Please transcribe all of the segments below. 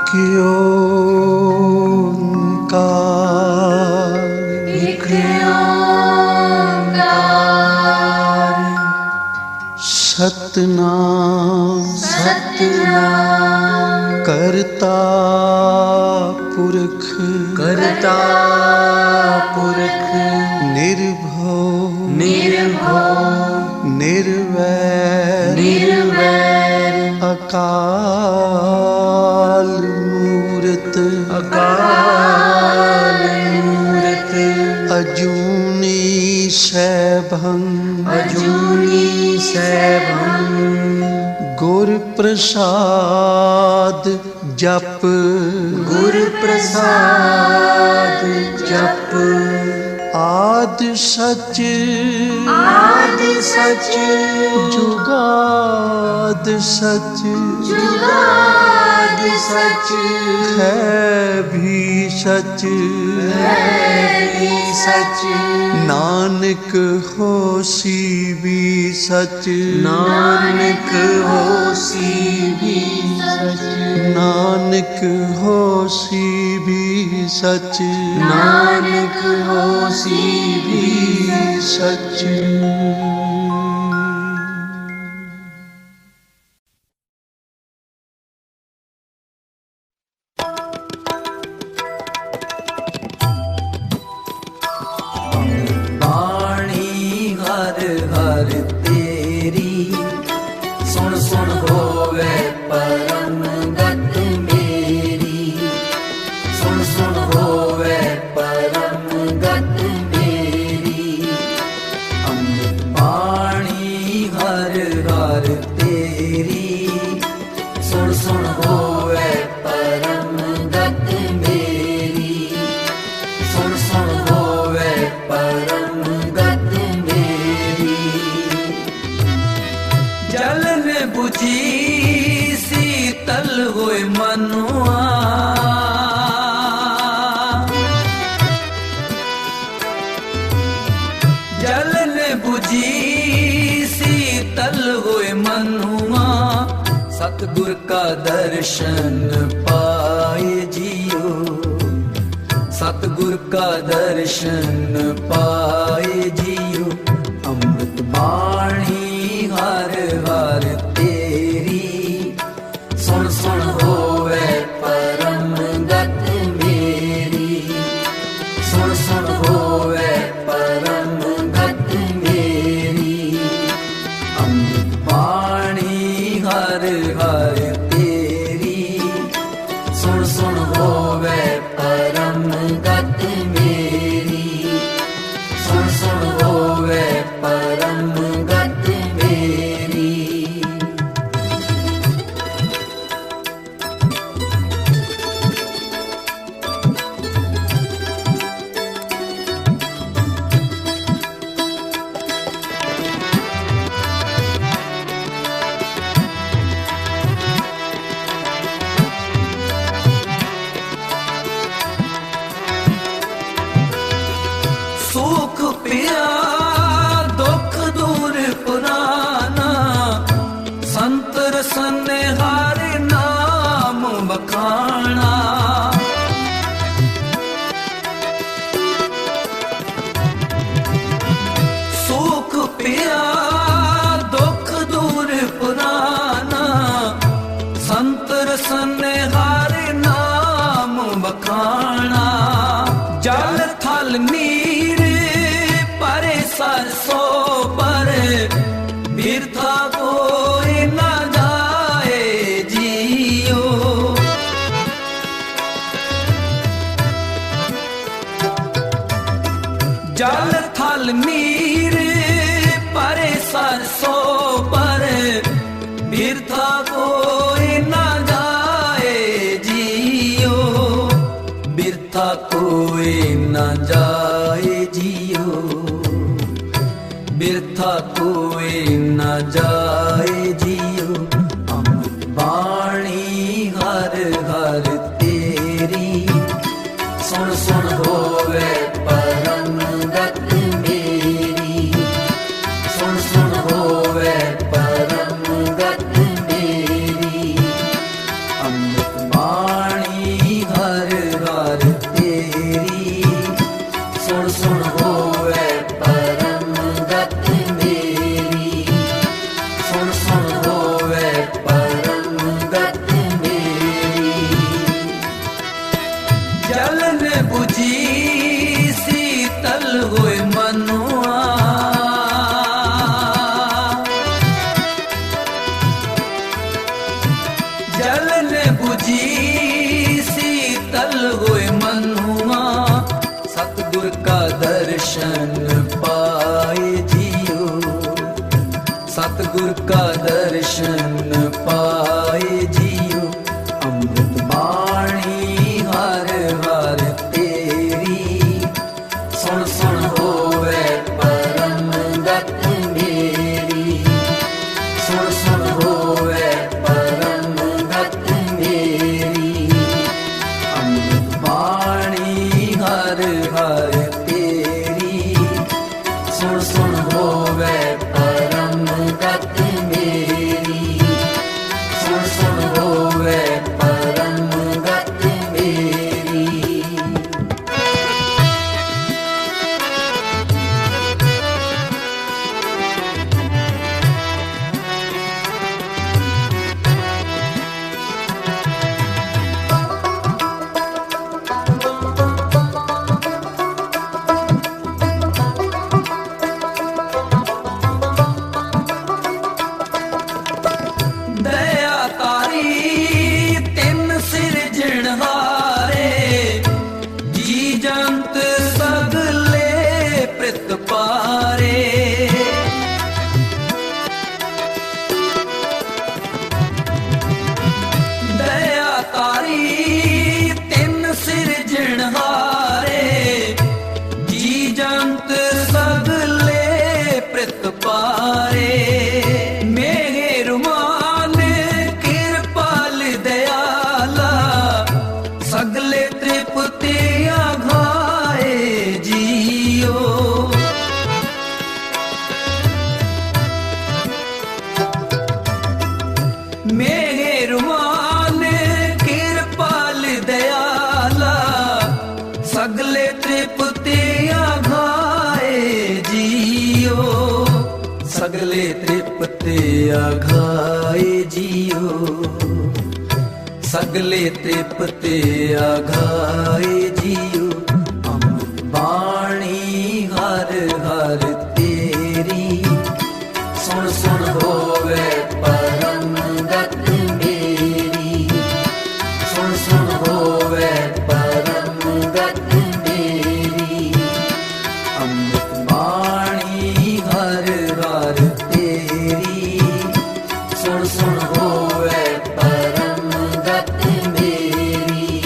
एक ओंकार, एक ओंकार, सतनाम सतनाम करता पुरख, करता पुरख, निर्भव निर्भव निर्वैर निर्वैर, अकाल मूरत, अकाल मूरत, अजूनी सैभं, अजूनी सैभं, गुर प्रसाद जप, गुर प्रसाद जप, आद सच आद सच, जुगाद सच, जुगाद सच, है भी सच, है भी सच, नानक होसी भी सच, नानक होसी भी सच, नानक होसी भी सच, नानक होसी भी सच। बाणी हर हर तेरी, सुन सुन होवे परम गत मेरी, सुन सुन होवे परम गत मेरी। अमृत बाणी हर हर तेरी, सुन सुन होवे परम गत मेरी, सुन सुन होवे परम गत मेरी। जलन बुझी शीतल होए मनुआ, जलन बुझी शीतल होए मनुआ, सतगुर का दर्शन पाए जियो, सतगुर का दर्शन पाए जियो। अमृत बाणी हर हर तेरी, सुन सुन होवे परम गत मेरी, सुन सुन होवे परम गत मेरी। अमृत बाणी हर हर तेरी, सुन सुन होवे परम गत मेरी, सुन सुन होवे परम गत मेरी। सुख पिया दुख दूर पुराना, संत रसन हर नाम बखाना। सुख पिया दुख दूर पुराना, संत रसन हर नाम बखाना। जल थल नीर परे सरसों पर, बिरथा कोई न जाए जियो। जल थल नीर परे सरसों पर, बिरथा कोई न जाए जियो, बिरथा कोई न जाए जियो, बिरथा कोई न जाए जियो। अमृत बाणी हर हर तेरी, सुन सुन होवे परम गत मेरी, सुन सुन होवे परम गत मेरी। अमृत बाणी का दर्शन पाए जियो अमृत बाणी हर हर तेरी सुन सुन होवे परम गत मेरी सुन सुन होवे परम गत मेरी अमृत बाणी हर हर तेरी सुन सुन होवे परम गत मेरी सुन सुन होवे परम गत मेरी। दया तारी तिन सिरजणहारे जी जंत सगले प्रित पारे दया तारी तिन सिरजणहारे जी जंत सगले प्रित पारे सगले त्रिपुति आघाए जियो मेहरमान कृपाल दयाला सगले त्रिपुति आघाए जियो सगले त्रिपुति आघाए जियो सगले त्रिपते आघाए जियो अमृत बाणी हर हर तेरी सुन सुन होवे परम गत मेरी सुन सुन होवे परम गत मेरी अमृत बाणी हर हर तेरी सुन सुन होवे परम गत मेरी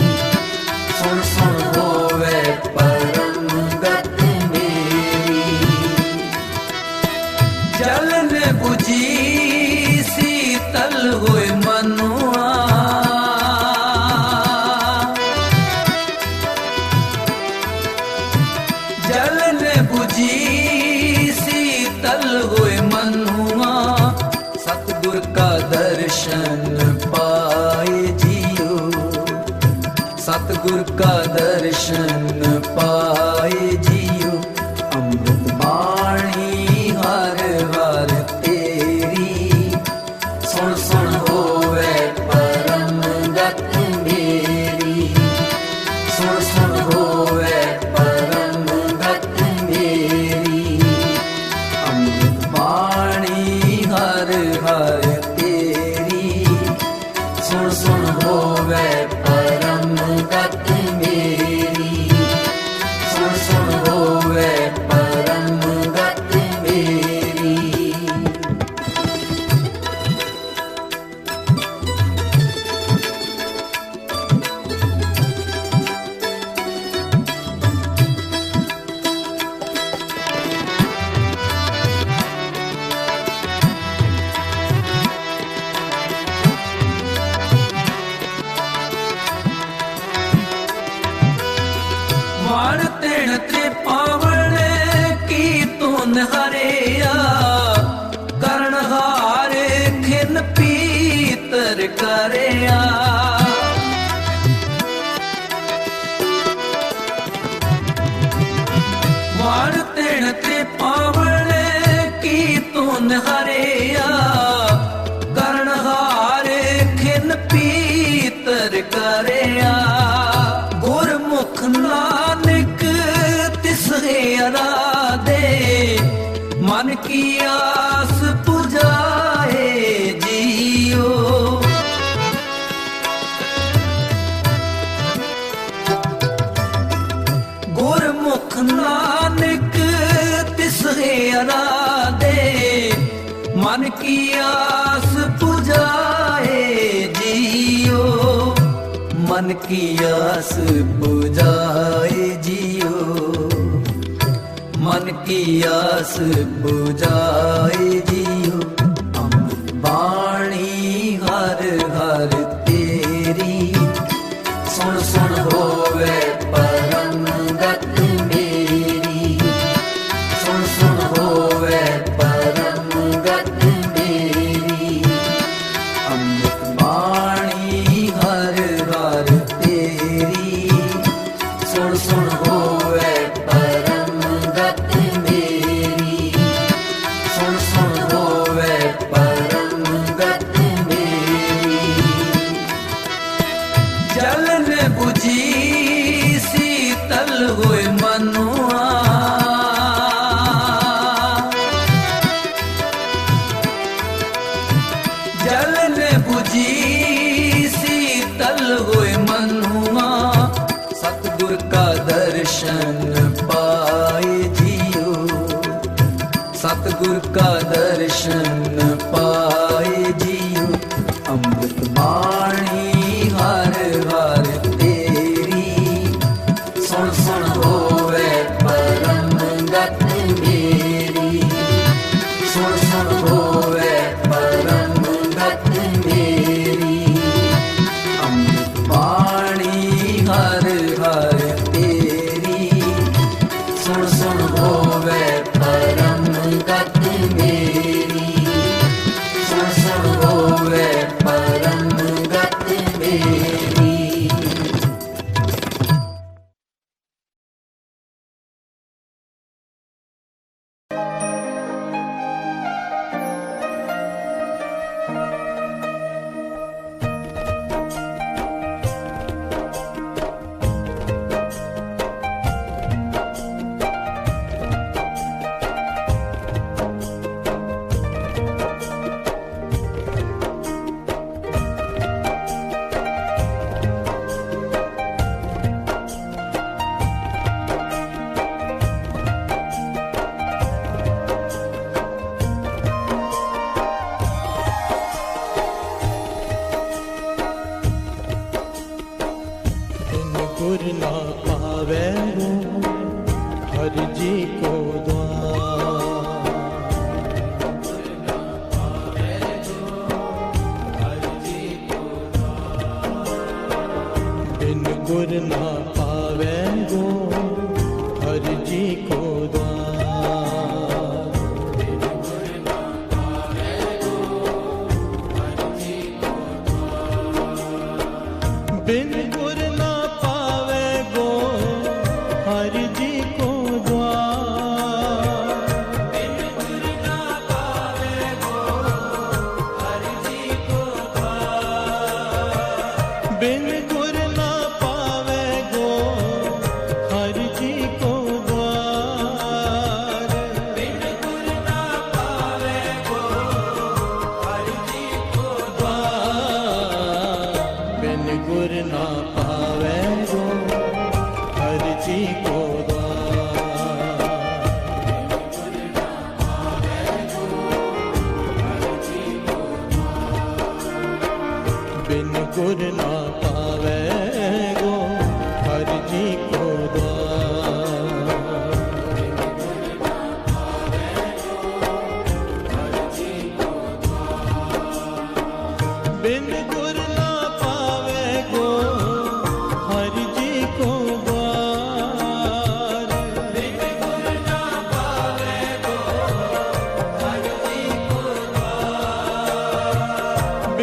सुन सुन होवे परम गत मेरी। जलन बुझी शीतल होए मनुआ जलन बुझी शीतल होए मनुआ सतगुर का दर्शन पाए जियो सतगुर का दर्शन पाए जियो अमृत बाणी हर हर तेरी सुन सुन होवे परम गत मेरी सुन सुन होवे परम गत मेरी अमृत बाणी हर हर तेरी सुन सुन होवे परम गत मेरी सुन सुन होवे परम गत मेरी। वाण तेण त्रिपावण की तुन हरिया करण हार खिन पीतर करया वाण तेण त्रिपावण की तुन हरिया करण हार खिन पीतर करया गुरमुख नानक तिसरे अराधे मन की आस पुजाए जियो आस पुजाए जियो, मन की आस पुजाए जियो, मन की आस पुजाए जियो। अमृत बाणी हर हर तेरी, सुन सुन होवे परम गत मेरी, सुन सुन होवे परम गत मेरी। अमृत बाणी हर हर तेरी, सुन सुन होवे परम गत मेरी, सुन सुन होवे परम गत मेरी। जलन बुझी शीतल होए मनुआ, जलन बुझी शीतल होए मनुआ। सतगुर का दर्शन पाए जियो, सतगुर का दर्शन पाए जियो। अमृत बाणी हर हर तेरी, सुन सुन होवे परम गत मेरी, सुन सुन होवे परम गत मेरी। अमृत बाणी हर हर तेरी, सुन सुन होवे परम गत मेरी, सुन सुन होवे परम गत मेरी। गुर ना पावे हो हर जी को द्वार, बिन गुर ना पावे हो हर जी को द्वार, बिन गुर ना पावे गो हर जी को द्वार, बिन गुर ना पावे गो हर जी को द्वार, बिन गुर ना पावे गो हर जी को द्वार, बिन गुर ना पावे गो हर जी को द्वार, बिन गुर ना पावे गो हर जी को द्वार, बिन गुर ना पावे गो हर जी को द्वार, बिन गुर ना पावे गो हर जी को द्वार,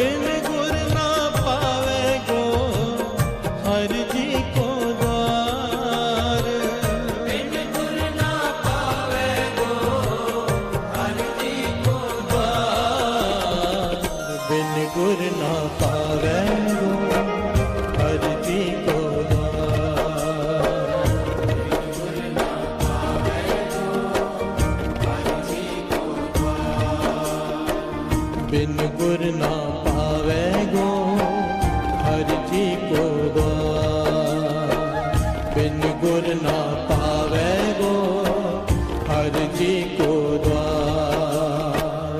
बिन गुर ना पावे गो हर जी को द्वार, बिन गुर ना पावे गो हर जी को द्वार, बिन गुर ना पावे गो हर जी को द्वार, बिन गुर ना पावे गो हर जी को द्वार, बिन गुर ना पावे गो हर जी को द्वार।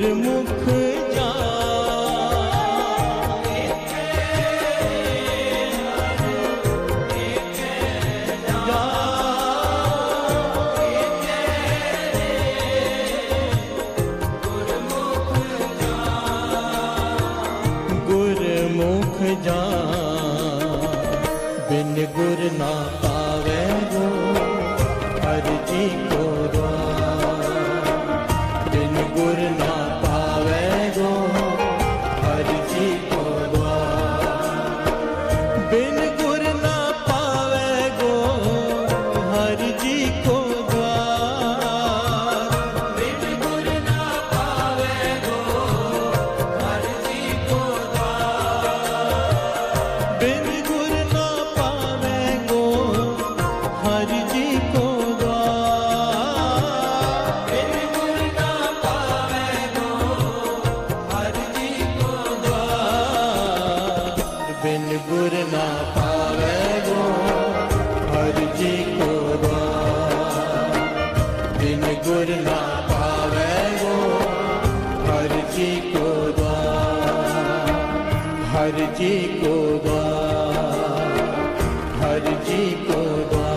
गुरमुख गुरमुख जान बिन गुर ना पावे गो हर जी को द्वार बिन गुर ना पावे गो हर जी को द्वार बिन गुर ना पावे गो हर जी को द्वार बिन गुर ना पावे गो हर जी को द्वार बिन गुर ना पावे गो हर जी को द्वार बिन गुर ना पावे गो हर जी को द्वार बिन गुर ना पावे गो हर जी को द्वार बिन गुर ना पावे गो हर जी को द्वार हर जी को द्वार हर जी को द्वार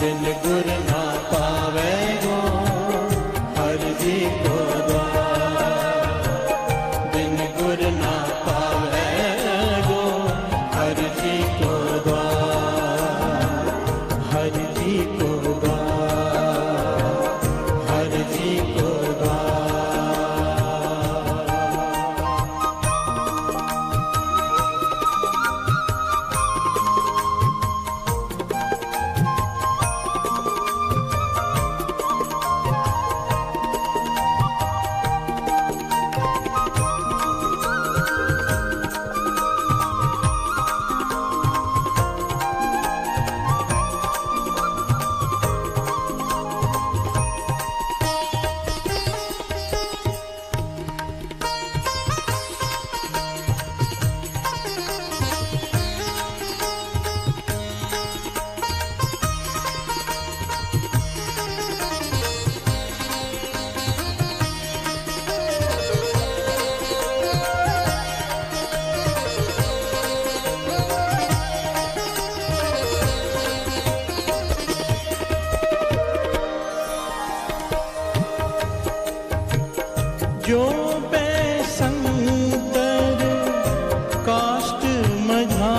बिन गुर ना पावे गो हर जी को द्वार। बिन गुर ना पावे गो हर जी को द्वार। हर जी को द्वार। हर जी को द्वार। जो बेसंतर काष्ठ मझा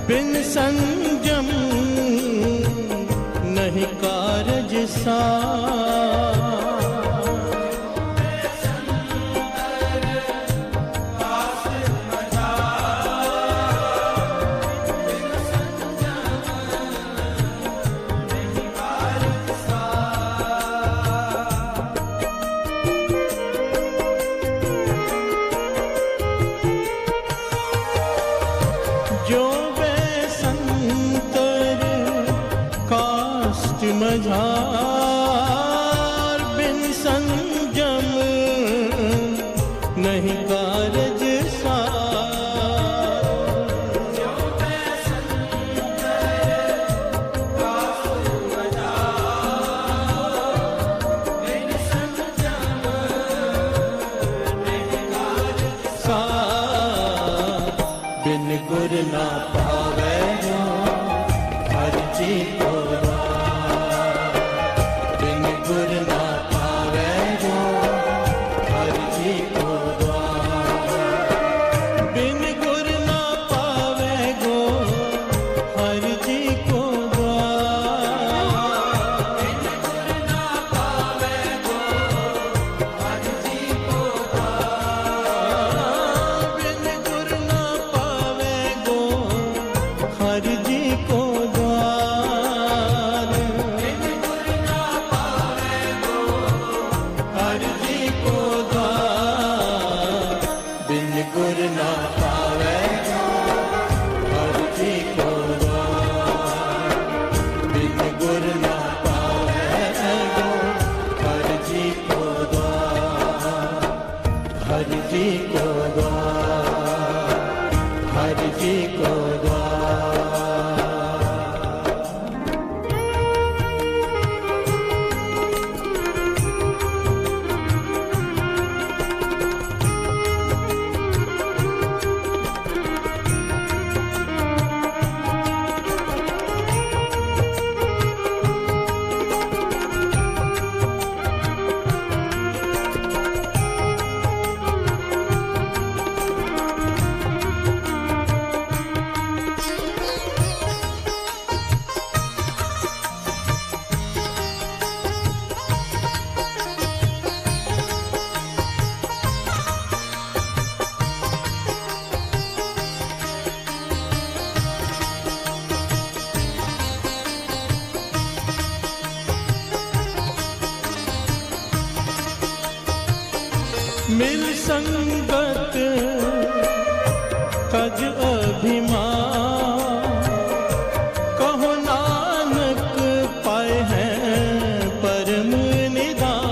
बिन संजम नहीं कारज सा। जो बेसंतर काष्ठ मझार बिन संजम नहीं कारज सार। जो बेसंतर काष्ठ मझार बिन संजम नहीं कारज सार। बिन गुर ना पावे गो हर जी को द्वार। बिन गुर ना पावे गो हर जी को द्वार। बिन गुर ना पावे गो हर जी को द्वार। बिन गुर ना पावे गो हर जी को द्वार। बिन गुर ना पावे गो हर जी को द्वार। बिन गुर ना पावे गो हर जी को द्वार। बिन गुर ना पावे गो हर जी को द्वार। बिन गुर ना पावे गो हर जी को द्वार। हर जी को द्वार। हर जी को द्वार। मिल संगत तज अभिमान कहो नानक पाए हैं परम निदान।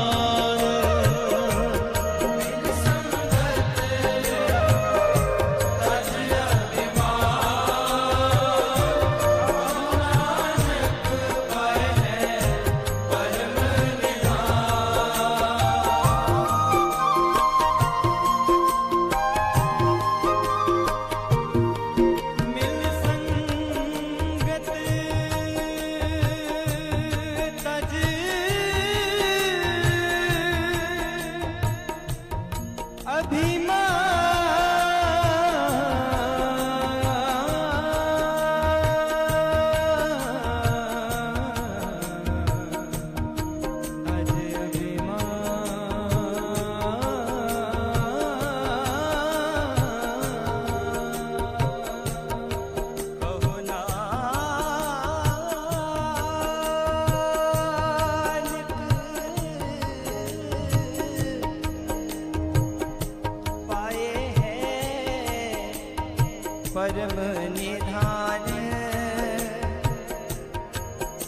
परम निधान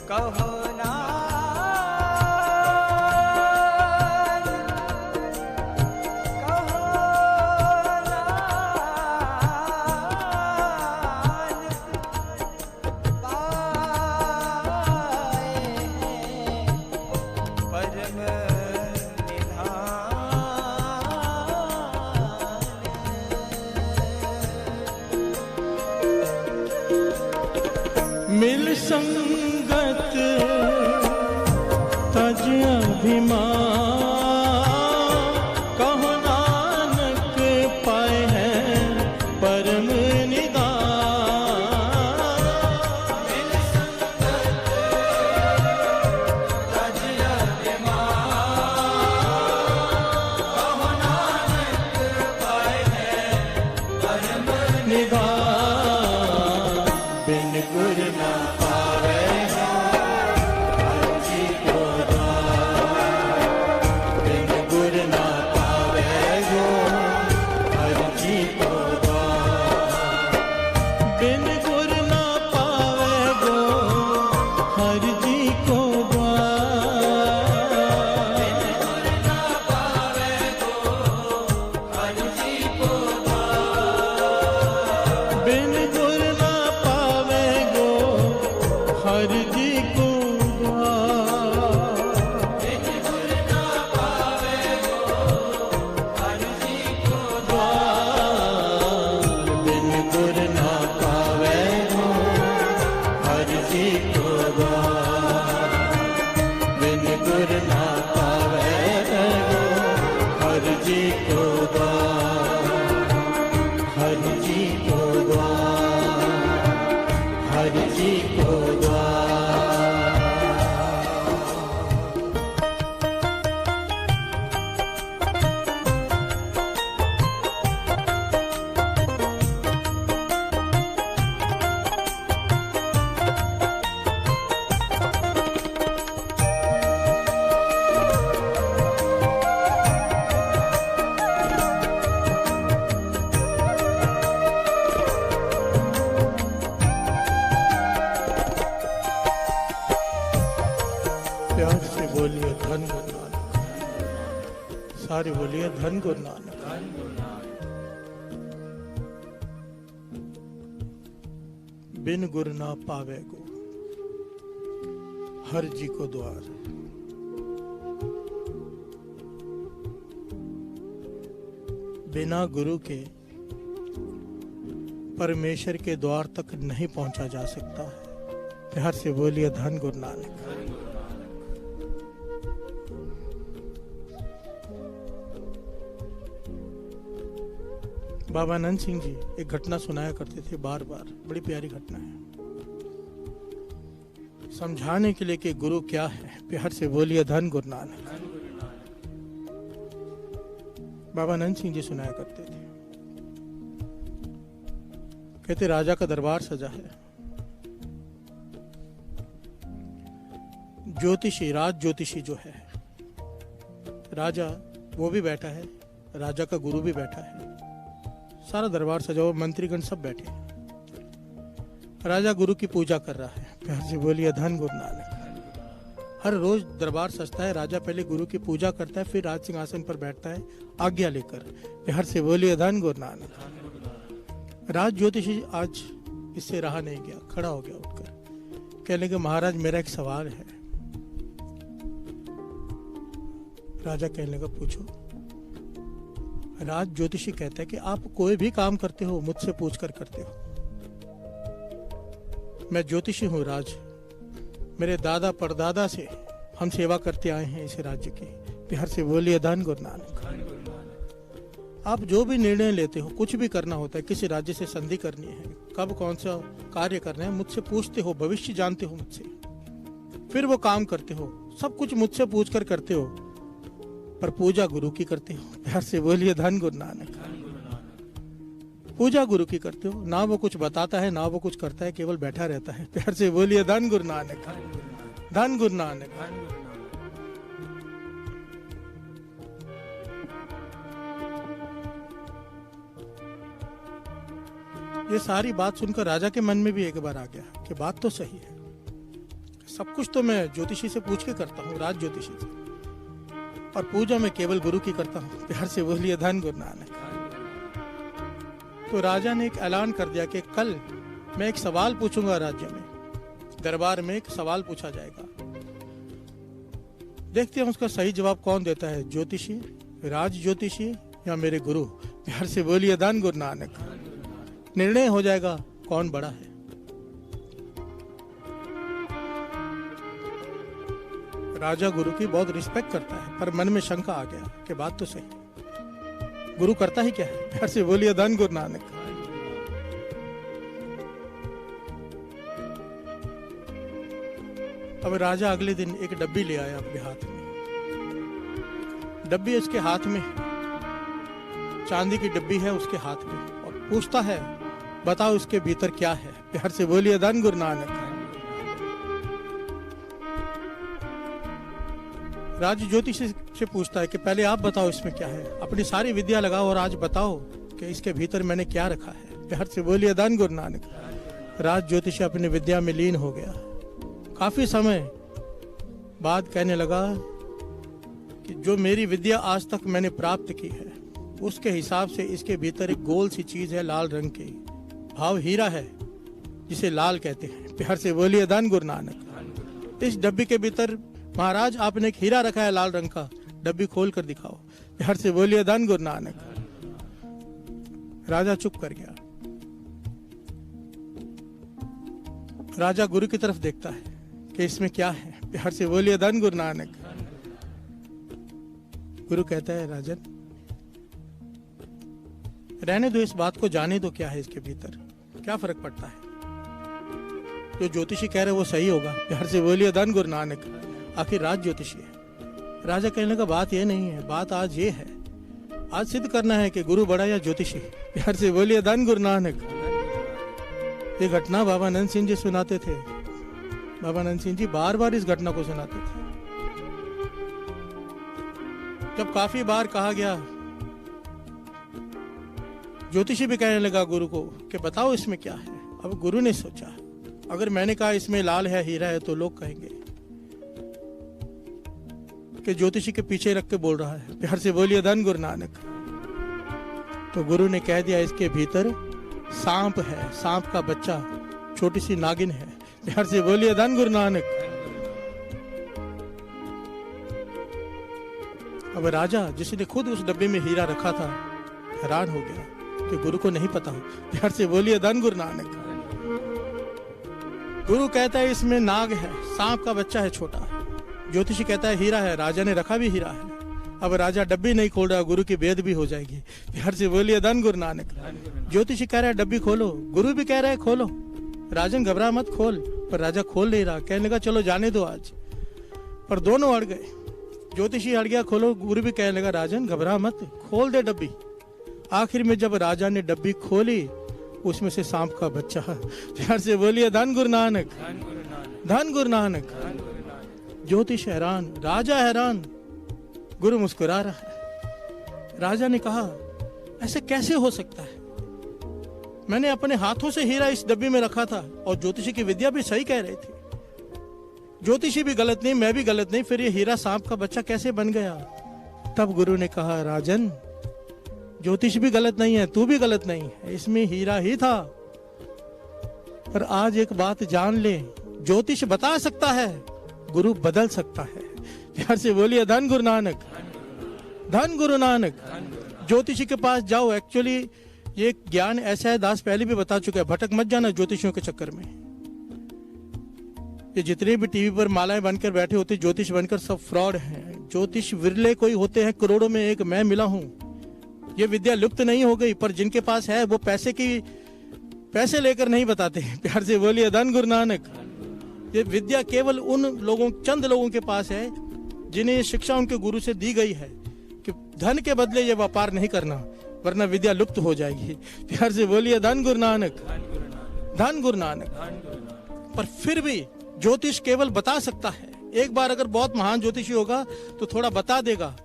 कहो मिल संगत तज अभिमान कहो नानक पाए हैं परम निदान। मिल संगत तज अभिमान कहो नानक पाए हैं परम निदान। बिन गुर न पावे हर जी को द्वार। बिन गुर न पावे गो हर जी को द्वार। बिन गुर न पावे गो हर जी को द्वार। बिन गुर न पावे गो हर जी को द्वार। बिन गुर न पावे गो हर जी को द्वार। बिन गुर न पावे गो हर जी को द्वार। हर जी को द्वार। हर जी को द्वार। प्यार से बोलिए धन गुरु नानक। सारे बोलिए धन गुरु नानक। बिन गुर ना पावे गो हर जी को द्वार। बिना गुरु के परमेश्वर के द्वार तक नहीं पहुंचा जा सकता है। प्यार से बोलिए धन गुरु नानक। बाबा आनंद सिंह जी एक घटना सुनाया करते थे बार बार। बड़ी प्यारी घटना है, समझाने के लिए कि गुरु क्या है। प्यार से बोलिए धन गुरु नानक। बाबा आनंद सिंह जी सुनाया करते थे, कहते राजा का दरबार सजा है। ज्योतिषी, राज ज्योतिषी जो है, राजा वो भी बैठा है, राजा का गुरु भी बैठा है, सारा दरबार सजा हुआ, मंत्रीगण सब बैठे हैं। राजा गुरु की पूजा कर रहा है। प्यार से बोलिए धन गुरु नानक। हर रोज दरबार सजता है, राजा पहले गुरु की पूजा करता है, फिर राज सिंहासन पर बैठता है आज्ञा लेकर। प्यार से बोलिए धन गुरु नानक। राज ज्योतिषी आज इससे रहा नहीं गया, खड़ा हो गया उठकर, कहने के महाराज मेरा एक सवाल है। राजा कहने का पूछो। राज ज्योतिषी कहता है कि आप कोई भी काम करते हो मुझसे पूछकर करते हो। मैं ज्योतिषी हूं राज, मेरे दादा परदादा से हम सेवा करते आए हैं इस राज्य की। प्यार से बोलिए धन गुरु नानक। आप जो भी निर्णय लेते हो, कुछ भी करना होता है, किसी राज्य से संधि करनी है, कब कौन सा कार्य करना है, मुझसे पूछते हो, भविष्य जानते हो मुझसे, फिर वो काम करते हो, सब कुछ मुझसे पूछकर करते हो, पर पूजा गुरु की करते हो। प्यार से बोलिए धन गुरु नानक। पूजा गुरु की करते हो, ना वो कुछ बताता है ना वो कुछ करता है, केवल बैठा रहता है। प्यार से बोलिए धन गुरु नानक। धन गुरु नानक। ये सारी बात सुनकर राजा के मन में भी एक बार आ गया कि बात तो सही है, सब कुछ तो मैं ज्योतिषी से पूछ के करता हूँ, राज ज्योतिषी से, और पूजा मैं केवल गुरु की करता हूँ। प्यार से बोलिए धन गुरु नानक। तो राजा ने एक ऐलान कर दिया कि कल मैं एक सवाल पूछूंगा, राज्य में दरबार में एक सवाल पूछा जाएगा, देखते हैं उसका सही जवाब कौन देता है, ज्योतिषी, राज ज्योतिषी या मेरे गुरु। प्यार से बोलिए धन गुरु नानक। निर्णय हो जाएगा कौन बड़ा है। राजा गुरु की बहुत रिस्पेक्ट करता है, पर मन में शंका आ गया कि बात तो सही, गुरु करता ही क्या है। प्यार से बोलिए धन गुरु नानक। अब राजा अगले दिन एक डब्बी ले आया अपने हाथ में, डब्बी उसके हाथ में, चांदी की डब्बी है उसके हाथ में, और पूछता है बताओ इसके भीतर क्या है। प्यार से बोलिए धन गुरु नानक। राज ज्योतिषी से पूछता है कि पहले आप बताओ इसमें क्या है, अपनी सारी विद्या लगाओ और आज बताओ कि इसके भीतर मैंने क्या रखा है। प्यार से बोलिए धन गुरु नानक। राज ज्योतिषी अपनी विद्या में लीन हो गया। काफी समय बाद कहने लगा कि जो मेरी विद्या आज तक मैंने प्राप्त की है उसके हिसाब से इसके भीतर एक गोल सी चीज है, लाल रंग की, भाव हीरा है जिसे लाल कहते हैं। प्यार से बोलिए धन गुरु नानक। इस डब्बी के भीतर महाराज आपने एक हीरा रखा है लाल रंग का, डब्बी खोल कर दिखाओ। प्यार से बोलिए धन गुरु नानक। राजा चुप कर गया। राजा गुरु की तरफ देखता है कि इसमें क्या है। प्यार से बोलिए धन गुरु नानक। गुरु कहता है राजन रहने दो इस बात को, जाने दो क्या है इसके भीतर, क्या फर्क पड़ता है, जो ज्योतिषी कह रहे वो सही होगा। प्यार से बोलिए धन गुरु नानक। आखिर राज ज्योतिषी है। राजा कहने का बात ये नहीं है, बात आज ये है, आज सिद्ध करना है कि गुरु बड़ा या ज्योतिषी। प्यार से बोलिए धन गुरु नानक। ये घटना बाबा नंद सिंह जी सुनाते थे। बाबा नंद सिंह जी बार बार इस घटना को सुनाते थे। जब काफी बार कहा गया, ज्योतिषी भी कहने लगा गुरु को कि बताओ इसमें क्या है। अब गुरु ने सोचा अगर मैंने कहा इसमें लाल है, हीरा है, तो लोग कहेंगे कि ज्योतिषी के पीछे रख के बोल रहा है। प्यार से बोलिए धन गुरु नानक। तो गुरु ने कह दिया इसके भीतर सांप है, सांप का बच्चा, छोटी सी नागिन है। प्यार से बोलिए धन गुरु नानक। अब राजा जिसने खुद उस डब्बे में हीरा रखा था हैरान हो गया कि गुरु को नहीं पता हो। प्यार से बोलिए धन गुरु नानक। गुरु कहता है इसमें नाग है, सांप का बच्चा है छोटा। ज्योतिषी कहता है हीरा है, राजा ने रखा भी हीरा है। अब राजा डब्बी नहीं खोल रहा, गुरु की बेद भी हो जाएगी। प्यार से बोलिए धन गुरु नानक। ज्योतिषी कह रहा है डब्बी खोलो, गुरु भी कह रहा है खोलो। राजन घबरा मत, खोल। पर राजा खोल नहीं रहा, कहने लगा चलो जाने दो आज। पर दोनों अड़ गए। ज्योतिषी अड़ गया, खोलो, गुरु भी कहने लगा राजन घबरा मत, खोल दे डब्बी। आखिर में जब राजा ने डब्बी खोली उसमें से सांप का बच्चा। प्यार से बोलिए धन गुरु नानक। धन गुरु नानक। ज्योतिष हैरान, राजा हैरान, गुरु मुस्कुरा रहा है। राजा ने कहा ऐसे कैसे हो सकता है, मैंने अपने हाथों से हीरा इस डब्बी में रखा था और ज्योतिषी की विद्या भी सही कह रही थी। ज्योतिषी भी गलत नहीं, मैं भी गलत नहीं, फिर ये हीरा सांप का बच्चा कैसे बन गया। तब गुरु ने कहा राजन ज्योतिष भी गलत नहीं है, तू भी गलत नहीं है, इसमें हीरा ही था। पर आज एक बात जान ले, ज्योतिष बता सकता है, गुरु बदल सकता है। प्यार से बोलिए धन गुरु नानक। धन गुरु नानक। ज्योतिषी के पास जाओ। एक्चुअली ये ज्ञान ऐसा है, दास पहले भी बता चुका है, भटक मत जाना ज्योतिषियों के चक्कर में। ये जितने भी टीवी पर मालाएं बनकर बैठे होते ज्योतिष बनकर, सब फ्रॉड हैं। ज्योतिष विरले कोई होते हैं, करोड़ों में एक मैं मिला हूं। ये विद्या लुप्त नहीं हो गई, पर जिनके पास है वो पैसे लेकर नहीं बताते। प्यार से बोलिए धन गुरु नानक। ये विद्या केवल उन लोगों, चंद लोगों के पास है जिन्हें ये शिक्षा उनके गुरु से दी गई है कि धन के बदले ये व्यापार नहीं करना, वरना विद्या लुप्त हो जाएगी। प्यार से बोलिए धन गुरु नानक। धन गुरु नानक। पर फिर भी ज्योतिष केवल बता सकता है। एक बार अगर बहुत महान ज्योतिषी होगा तो थोड़ा बता देगा,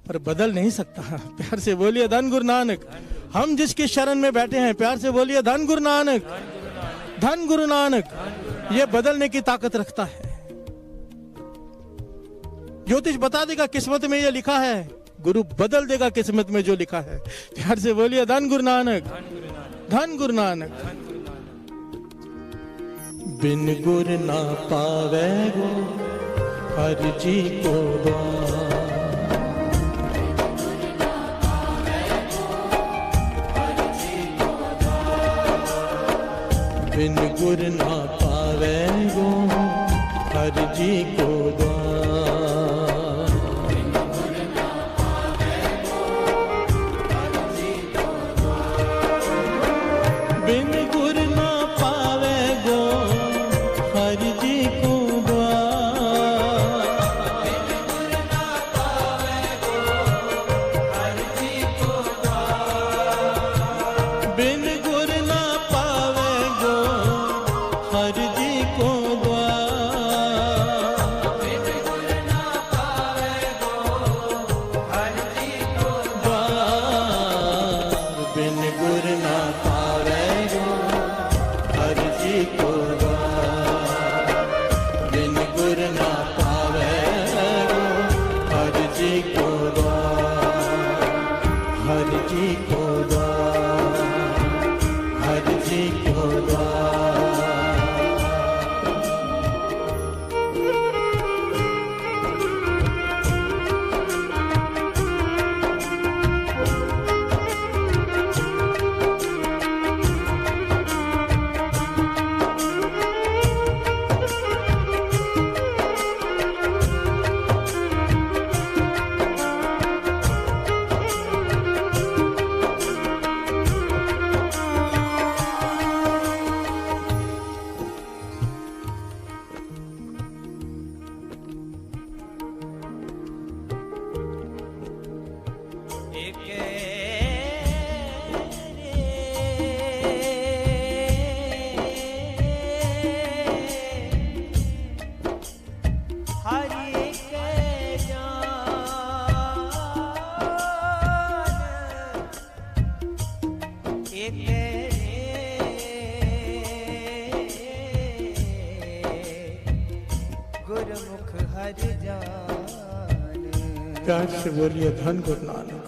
पर बदल नहीं सकता। प्यार से बोलिए धन गुरु नानक। हम जिसकी शरण में बैठे हैं, प्यार से बोलिए धन गुरु नानक, धन गुरु नानक। ये बदलने की ताकत रखता है। ज्योतिष बता देगा किस्मत में ये लिखा है, गुरु बदल देगा किस्मत में जो लिखा है। प्यार से बोलिए धन गुरु नानक, धन गुरु नानक। बिन गुर ना पावे गो हर जी को द्वार, बिन गुर ना पावे गो हर जी को द्वार, बिन गुर ना पावे गो हर जी को द्वार, बिन गुर ना पावे गो हर जी को द्वार, बिन गुर ना पावे गो हर जी को द्वार, बिन गुर ना पावे गो हर जी को द्वार, हर जी को द्वार, हर जी को द्वार। एक हर एक जान, एक गुरमुख हर जान। प्यार से बोलिए धन गुरु नानक,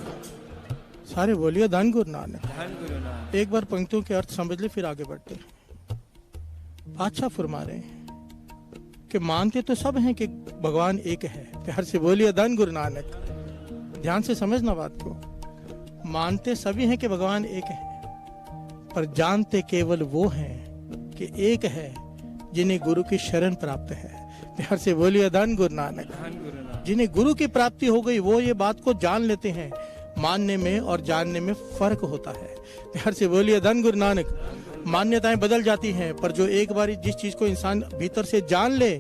सारे बोलिए धन गुरु नानक। धन गुरु नानक। एक बार पंक्तियों के अर्थ समझ ले, फिर आगे बढ़ते हैं। अच्छा फरमा रहे हैं कि मानते तो सब हैं कि भगवान एक है। प्यार से बोलिए धन गुरु नानक। ध्यान से समझना बात को। मानते सभी हैं कि भगवान एक है, पर जानते केवल वो हैं कि एक है जिन्हें गुरु की शरण प्राप्त है। प्यार से बोलिए धन गुरु नानक। धन गुरु नानक। जिन्हें गुरु की प्राप्ति हो गई वो ये बात को जान लेते हैं। मानने में और जानने में फर्क होता है। प्यार से बोलिए धन गुरु नानक। मान्यताएं बदल जाती हैं, पर जो एक बार जिस चीज को इंसान भीतर से जान ले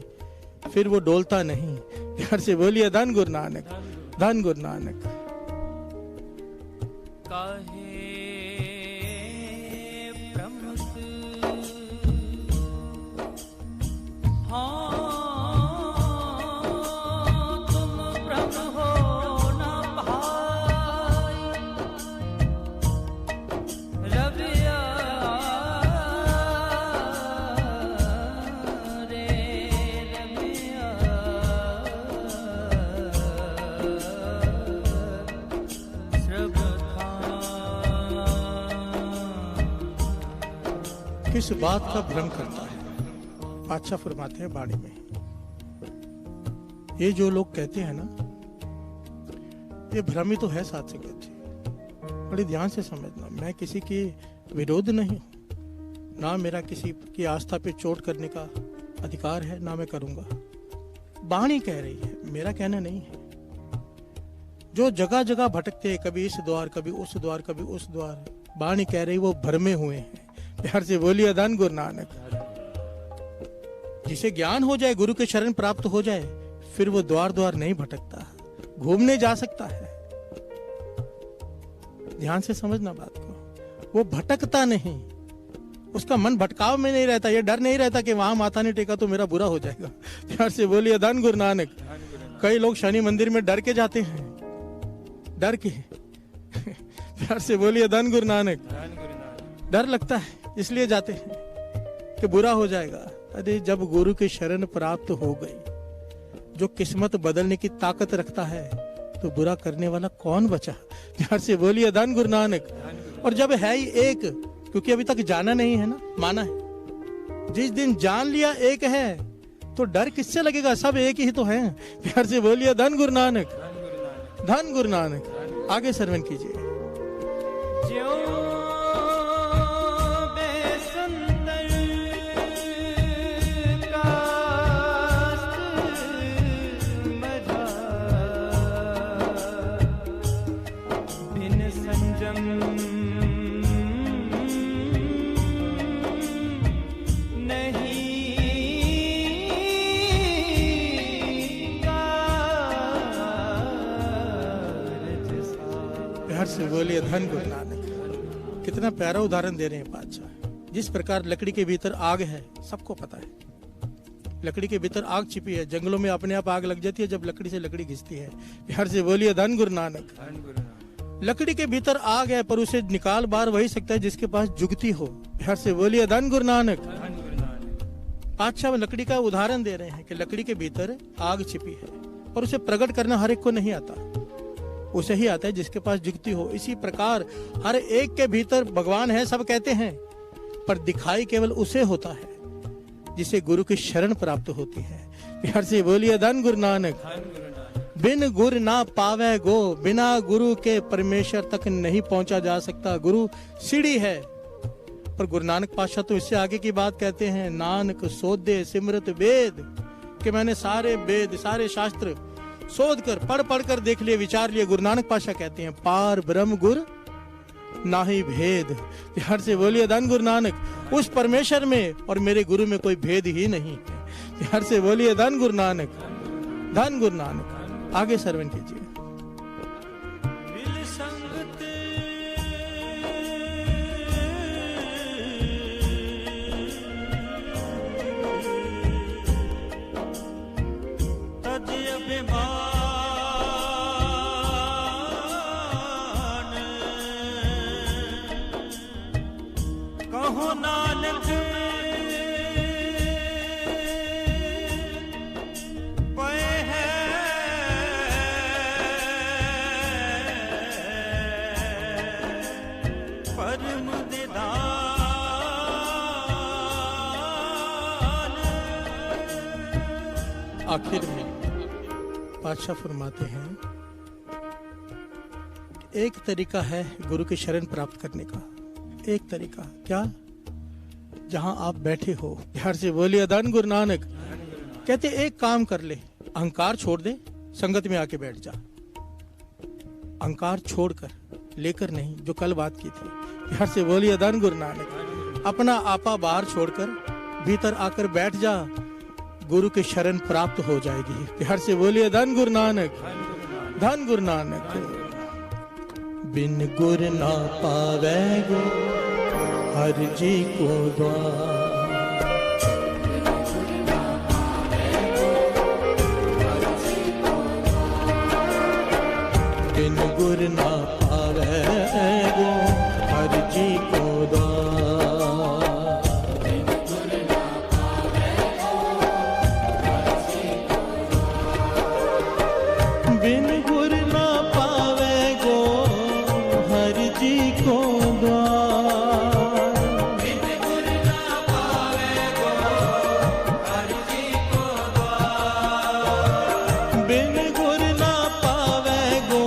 फिर वो डोलता नहीं। प्यार से बोलिए धन गुरु नानक, धन गुरु नानक। काहे प्रमत हाँ तुम ब्रह्म हो ना भाई, रविया रे रविया, किस बात का भ्रम करता है? बादशाह फरमाते हैं बाणी में, ये जो लोग कहते हैं ना, ये भ्रम ही तो है साथ से कहते। बड़ी ध्यान से समझना, मैं किसी की विरोध नहीं हूं, ना मेरा किसी की आस्था पे चोट करने का अधिकार है, ना मैं करूंगा। बाणी कह रही है, मेरा कहना नहीं है। जो जगह जगह भटकते हैं, कभी इस द्वार कभी उस द्वार कभी उस द्वार, बाणी कह रही वो भ्रमे हुए हैं। प्यार से बोलिए धन गुरु नानक। जिसे ज्ञान हो जाए, गुरु के शरण प्राप्त हो जाए, फिर वो द्वार द्वार नहीं भटकता, घूमने जा सकता है। ध्यान से समझना बात को, वो भटकता नहीं, उसका मन भटकाव में नहीं रहता, ये डर नहीं रहता कि वहां माथा नहीं टेका तो मेरा बुरा हो जाएगा। प्यार से बोलिए धन गुरु नानक। कई लोग शनि मंदिर में डर के जाते हैं, डर के प्यार से बोलिए धन गुरु नानक। धन गुरु नानक। डर लगता है इसलिए जाते हैं कि बुरा हो जाएगा। अरे जब गुरु की शरण प्राप्त हो गई, जो किस्मत बदलने की ताकत रखता है, तो बुरा करने वाला कौन बचा? प्यार से बोलिए धन गुरु नानक। और जब है ही एक, क्योंकि अभी तक जाना नहीं है ना, माना है। जिस दिन जान लिया एक है तो डर किससे लगेगा? सब एक ही तो हैं। प्यार से बोलिए धन गुरु नानक। धन गुरु नानक। आगे सरवण कीजिए। ज्यों बेसंदर काष्ठ मझा, बिन संजम नहीं प्यार से बोलिए धन गुरु नानक। कितना प्यारा उदाहरण दे रहे हैं बादशाह। जिस प्रकार लकड़ी के भीतर आग है, सबको पता है। लकड़ी के भीतर आग छिपी है। जंगलों में अपने आप आग लग जाती है जब लकड़ी से लकड़ी घिसती है। प्यार से बोलिए धन गुरु नानक। धन गुरु नानक। लकड़ी के भीतर आग है, पर उसे निकाल बाहर वही सकता है जिसके पास जुगती हो। प्यार से बोलिए धन गुरु नानक। धन गुरु नानक। बादशाह लकड़ी का उदाहरण दे रहे हैं कि लकड़ी के भीतर आग छिपी है और उसे प्रकट करना हर एक को नहीं आता, उसे ही आता है जिसके पास जुगती हो। इसी प्रकार हर एक के भीतर भगवान है, सब कहते हैं, पर दिखाई केवल उसे होता है जिसे गुरु की शरण प्राप्त होती है। प्यार से बोलिए धन गुरु नानक। धन गुरु नानक। बिन गुरु ना पावे गो, बिना गुरु के परमेश्वर तक नहीं पहुंचा जा सकता। गुरु सीढ़ी है, पर गुरु नानक पातशाह तो इससे आगे की बात कहते हैं। नानक सोदे सिमरत वेद, कि मैंने सारे वेद सारे शास्त्र शोध कर पढ़ कर देख लिए, विचार लिए। गुरु नानक पातशाह कहते हैं पार ब्रह्म गुर नाही भेद। प्यार से बोलिए धन गुरु नानक। उस परमेश्वर में और मेरे गुरु में कोई भेद ही नहीं है। प्यार से बोलिए धन गुरु नानक। धन गुरु नानक। आगे सरवण कीजिए। बिल संगत तज अभिमान, कहो नानक पे है परम निदान। आखिर में पातशाह फरमाते हैं एक तरीका है गुरु की शरण प्राप्त करने का। एक तरीका क्या? जहां आप बैठे हो, प्यार से बोलिए धन गुरु नानक। कहते एक काम कर ले, अहंकार छोड़ दे, संगत में आके बैठ जा। अहंकार छोड़कर, लेकर नहीं, जो कल बात की थी। प्यार से बोलिए धन गुरु नानक। अपना आपा बाहर छोड़कर भीतर आकर बैठ जा, गुरु की शरण प्राप्त हो जाएगी। प्यार से बोलिए धन गुरु नानक। धन गुरु नानक। बिन गुर ना पावे गो, हर जी को द्वार। बिन गुर ना पावे गो, हर जी को द्वार। बिन गुर ना पावे गो, हर जी को द्वार। बिन गुरु ना पावे गो, हर जी को द्वार। बिन गुर ना पावे गो,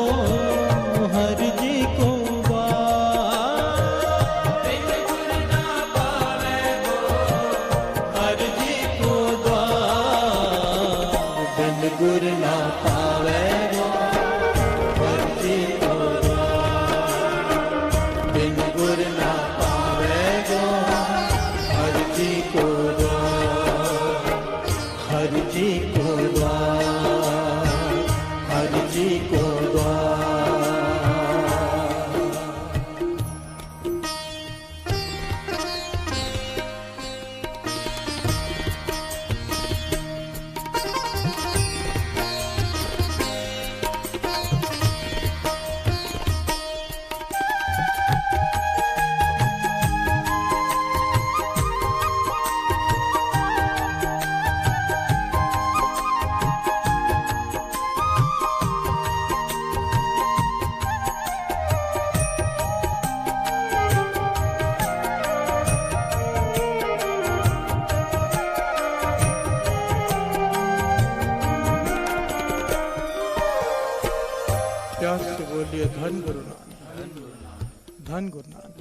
धन गुरु नानक।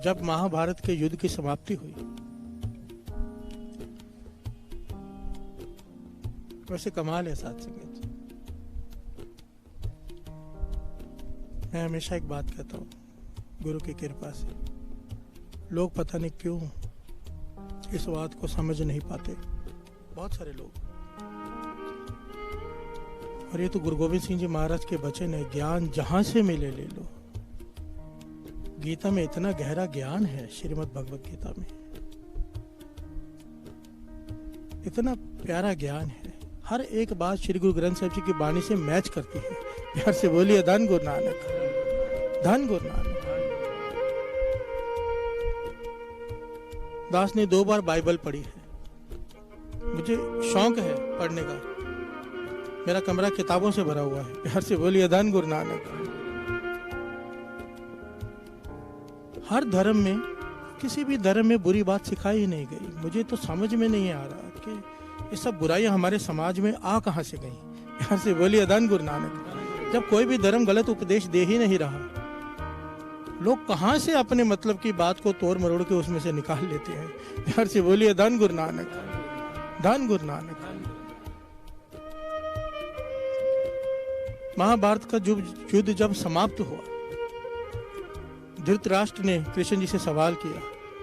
जब महाभारत के युद्ध की समाप्ति हुई, वैसे कमाल है साथ संगत जी, मैं हमेशा एक बात कहता हूँ, गुरु की कृपा से लोग पता नहीं क्यों इस बात को समझ नहीं पाते, बहुत सारे लोग। और ये तो गुरु गोविंद सिंह जी महाराज के वचन है, ज्ञान जहां से मिले ले लो। गीता में इतना गहरा ज्ञान है, श्रीमद् भगवत गीता में इतना प्यारा ज्ञान है, हर एक बात श्री गुरु ग्रंथ साहिब जी की वाणी से मैच करती है। प्यार से बोलिए धन गुरु नानक, धन गुरु नानक। दास ने 2 बार बाइबल पढ़ी है, मुझे शौक है पढ़ने का, मेरा कमरा किताबों से भरा हुआ है। प्यार से बोलिए धन गुरु नानक। हर धर्म में, किसी भी धर्म में बुरी बात सिखाई ही नहीं गई। मुझे तो समझ में नहीं आ रहा कि ये सब बुराइयां हमारे समाज में आ कहां से गई। प्यार से बोलिए धन गुरु नानक। जब कोई भी धर्म गलत उपदेश दे ही नहीं रहा, लोग कहां से अपने मतलब की बात को तोड़ मरोड़ के उसमें से निकाल लेते हैं। प्यार से बोलिए धन गुरु नानक, धन गुरु नानक। महाभारत का युद्ध जब समाप्त हुआ, धृतराष्ट्र ने कृष्ण जी से सवाल किया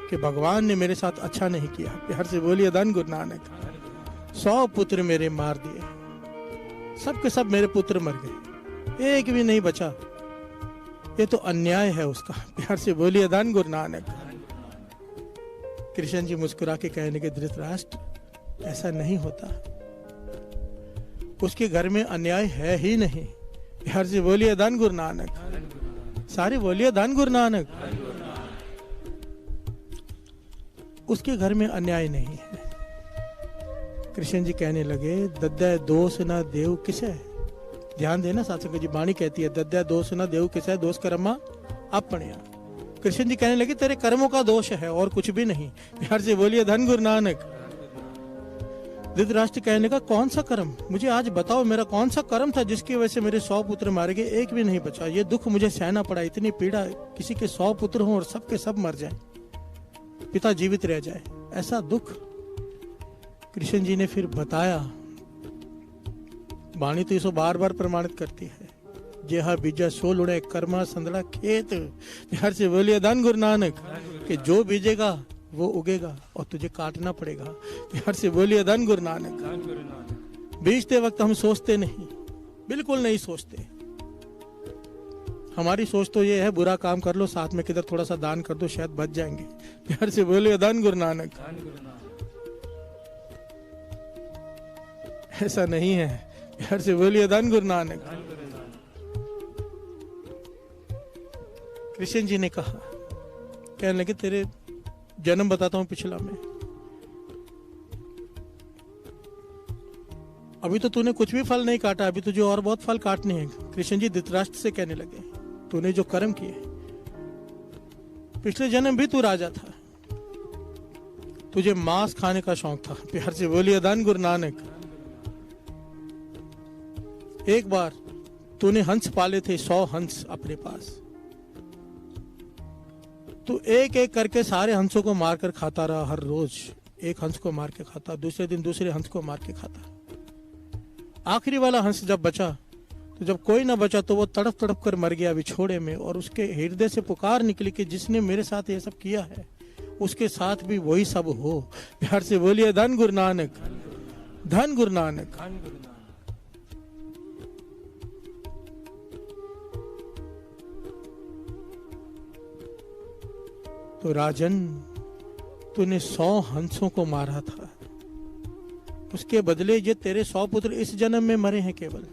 कि भगवान ने मेरे साथ अच्छा नहीं किया। प्यार से बोलिए धन गुरु नानक। 100 पुत्र मेरे मार दिए, सब के सब मेरे पुत्र मर गए, एक भी नहीं बचा, ये तो अन्याय है उसका। प्यार से बोलिए धन गुरु नानक। कृष्ण जी मुस्कुरा के कहने के, धृतराष्ट्र ऐसा नहीं होता, उसके घर में अन्याय है ही नहीं। प्यार से बोलिए धन गुरु नानक। सारे बोलिए धन गुरु नानक। उसके घर में अन्याय नहीं है। कृष्ण जी कहने लगे, दद्दा दोष ना देव किसे। ध्यान देना सासंग जी, वाणी कहती है दद्दा दोष ना देव किसे, दोष कर्मा अपने। कृष्ण जी कहने लगे तेरे कर्मों का दोष है और कुछ भी नहीं। प्यार से बोलिए धन गुरु नानक। धृतराष्ट्र कहने का, कौन सा कर्म, मुझे आज बताओ मेरा कौन सा कर्म था जिसकी वजह से मेरे 100 पुत्र मारे गए, एक भी नहीं बचा। ये दुख मुझे सहना पड़ा, इतनी पीड़ा, किसी के 100 पुत्र हों और सबके सब मर जाएं, पिता जीवित रह जाए, ऐसा दुख। कृष्ण जी ने फिर बताया, वाणी तो इसको बार बार प्रमाणित करती है, जेहा बीजा सो लुड़े कर्मा संदला खेत। प्यार से बोलिए धन गुरु नानक। कि जो बीजेगा वो उगेगा और तुझे काटना पड़ेगा। प्यार से बोलिए धन गुरु नानक। बीजते वक्त हम सोचते नहीं, बिल्कुल नहीं सोचते। हमारी सोच तो ये है, बुरा काम कर लो, साथ में किधर थोड़ा सा दान कर दो, शायद बच जाएंगे। प्यार से बोलिए धन गुरु नानक। ऐसा नहीं है। प्यार से बोलिए धन गुरु नानक। कृष्ण जी ने कहा, कहने लगे तेरे जन्म बताता हूं पिछला में। अभी तो तूने कुछ भी फल नहीं काटा, अभी तुझे और बहुत फल काटने हैं। कृष्ण जी धृतराष्ट्र से कहने लगे, तूने जो कर्म किए, पिछले जन्म भी तू राजा था, तुझे मांस खाने का शौक था। प्यार से बोलिए धन गुरु नानक। एक बार तूने हंस पाले थे, 100 हंस अपने पास, तू एक एक करके सारे हंसों को मारकर खाता रहा। हर रोज एक हंस को मार के खाता, दूसरे दिन दूसरे हंस को मार के खाता। आखिरी वाला हंस जब बचा, तो जब कोई ना बचा तो वो तड़प तड़प कर मर गया विछोड़े में। और उसके हृदय से पुकार निकली कि जिसने मेरे साथ ये सब किया है, उसके साथ भी वही सब हो। प्यार से बोलिए धन गुरु नानक, धन गुरु नानक। तो राजन, तूने 100 हंसों को मारा था, उसके बदले ये तेरे 100 पुत्र इस जन्म में मरे हैं केवल।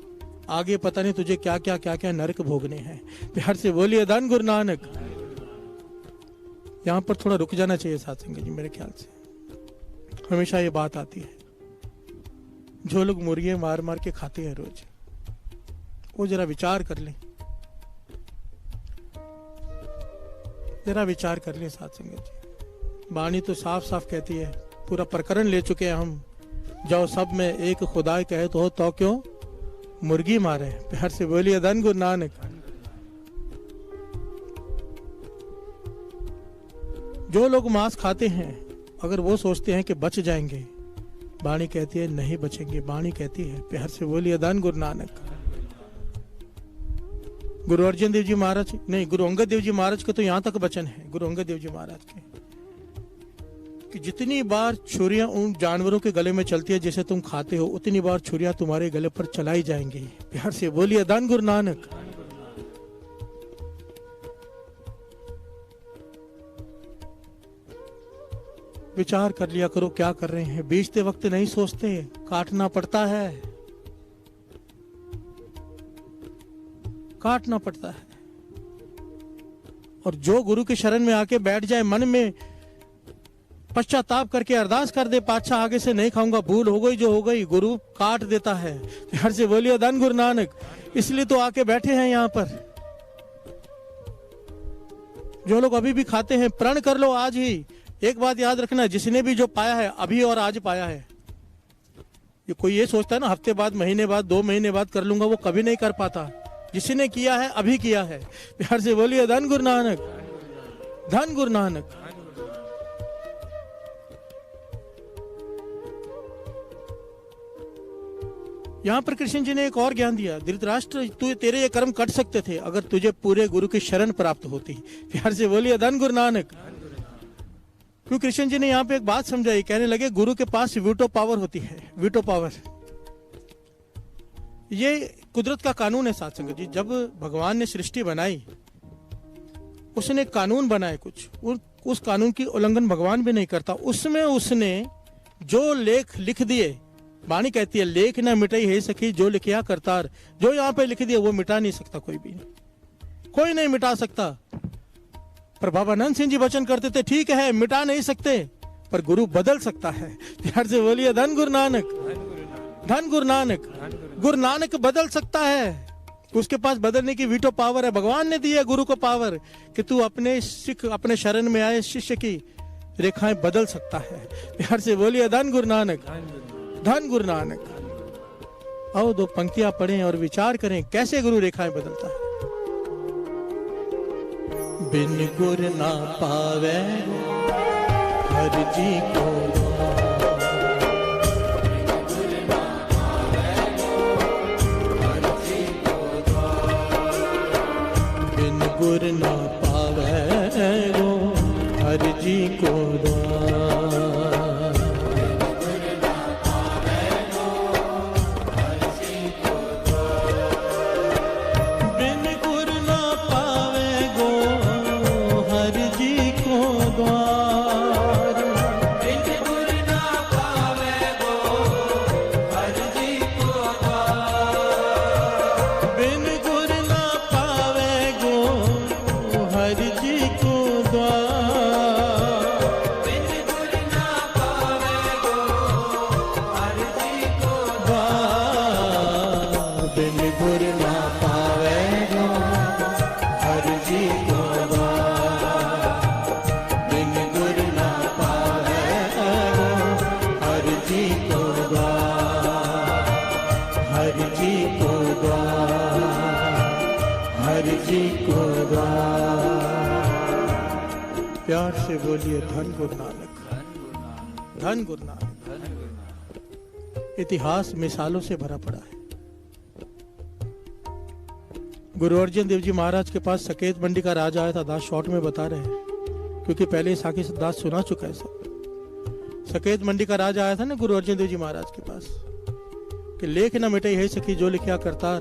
आगे पता नहीं तुझे क्या क्या नरक भोगने हैं। प्यार से बोलिए धन गुरु नानक। यहां पर थोड़ा रुक जाना चाहिए सत्संग जी, मेरे ख्याल से हमेशा ये बात आती है, जो लोग मुर्गे मार मार के खाते हैं रोज, वो जरा विचार कर लें, जरा विचार कर लें सत्संग जी। वाणी तो साफ साफ कहती है, पूरा प्रकरण ले चुके हैं हम, जाओ सब में एक खुदाई कहे तो हो, तो क्यों मुर्गी मारे। प्यार से बोलिए धन गुरु नानक। जो लोग मांस खाते हैं अगर वो सोचते हैं कि बच जाएंगे, वाणी कहती है नहीं बचेंगे। वाणी कहती है, प्यार से बोलिए धन गुरु नानक। गुरु अर्जन देव जी महाराज, नहीं गुरु अंगद देव जी महाराज का तो यहां तक वचन है, गुरु अंगद देव जी महाराज के, कि जितनी बार छुरियां उन जानवरों के गले में चलती है जैसे तुम खाते हो, उतनी बार छुरियां तुम्हारे गले पर चलाई जाएंगी। प्यार से बोलिए धन गुरु नानक। विचार कर लिया करो क्या कर रहे हैं। बेचते वक्त नहीं सोचते, काटना पड़ता है, काटना पड़ता है। और जो गुरु के शरण में आके बैठ जाए, मन में पश्चाताप करके अरदास कर दे, पातशाह आगे से नहीं खाऊंगा, भूल हो गई जो हो गई, गुरु काट देता है। प्यार से बोलिए धन गुरु नानक। इसलिए तो आके बैठे हैं यहाँ पर। जो लोग अभी भी खाते हैं, प्रण कर लो आज ही। एक बात याद रखना, जिसने भी जो पाया है अभी और आज पाया है, ये कोई ये सोचता है ना हफ्ते बाद, महीने बाद, 2 महीने बाद कर लूंगा, वो कभी नहीं कर पाता। जिसने किया है अभी किया है। प्यार से बोलिए धन गुरु नानक, धन गुरु नानक। यहां पर कृष्ण जी ने एक और ज्ञान दिया, धृतराष्ट्र तेरे ये कर्म कट सकते थे अगर तुझे पूरे गुरु की शरण प्राप्त होती। प्यार से बोलिए धन गुरु नानक। क्यों कृष्ण जी ने यहाँ पे एक बात समझाई, कहने लगे गुरु के पास वीटो पावर होती है, वीटो पावर। ये कुदरत का कानून है साथ संगत जी। जब भगवान ने सृष्टि बनाई, उसने कानून बनाए कुछ, उस कानून की उल्लंघन भगवान भी नहीं करता। उसमें उसने जो लेख लिख दिए, वाणी कहती है लेख ना मिटाई है सखी जो लिखिया करतार। जो यहाँ पे लिख दिया वो मिटा नहीं सकता, कोई भी नहीं, कोई नहीं मिटा सकता। पर बाबा नंद सिंह जी वचन करते थे, ठीक है मिटा नहीं सकते पर गुरु बदल सकता है। प्यार से बोलिए धन गुरु नानक, धन गुरु नानक। गुरु नानक बदल सकता है, उसके पास बदलने की वीटो पावर है। भगवान ने दी है गुरु को पावर कि तू अपने सिख, अपने शरण में आए शिष्य की रेखाएं बदल सकता है। प्यार से बोलिए धन गुरु नानक, धन गुरु नानक। आओ 2 पंक्तियां पढ़ें और विचार करें कैसे गुरु रेखाएं बदलता है। बिन गुर ना पावे हर जी को, बिन गुर ना पावे गो हर जी को द्वार। प्यार से बोलिए धन गुरु नानक, धन गुरु नानक। इतिहास मिसालों से भरा पड़ा है। गुरु अर्जन देव जी महाराज के पास सकेत मंडी का राजा आया था। दास शॉर्ट में बता रहे हैं क्योंकि पहले साखी दास सुना चुका है सब। सकेत मंडी का राजा आया था ना गुरु अर्जन देव जी महाराज के पास कि लेख न मिटे है सखी जो लिखिया करतार।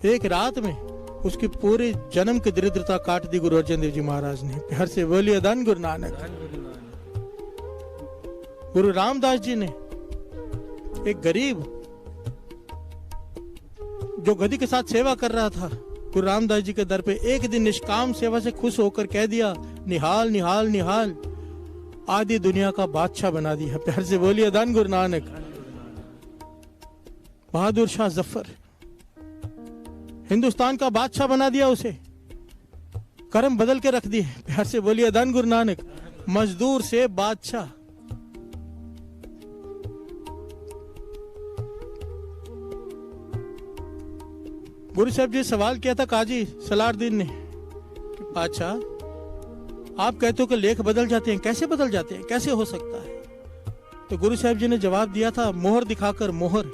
एक रात में उसकी पूरी जन्म की दरिद्रता काट दी गुरु अर्जन देव जी महाराज ने। प्यार से बोलिए धन गुरु नानक। गुरु रामदास जी ने, एक गरीब जो गधी के साथ सेवा कर रहा था, गुरु रामदास जी के दर पे एक दिन निष्काम सेवा से खुश होकर कह दिया, निहाल निहाल निहाल, आदि दुनिया का बादशाह बना दिया। प्यार से बोलिए धन गुरु नानक। बहादुर शाह जफर, हिंदुस्तान का बादशाह बना दिया उसे, कर्म बदल के रख दिए। प्यार से बोलिए धन गुरु नानक। मजदूर से बादशाह। गुरु साहब जी सवाल किया था काजी सलाउद्दीन ने कि बादशाह आप कहते हो कि लेख बदल जाते हैं, कैसे बदल जाते हैं, कैसे हो सकता है? तो गुरु साहब जी ने जवाब दिया था मोहर दिखाकर, मोहर।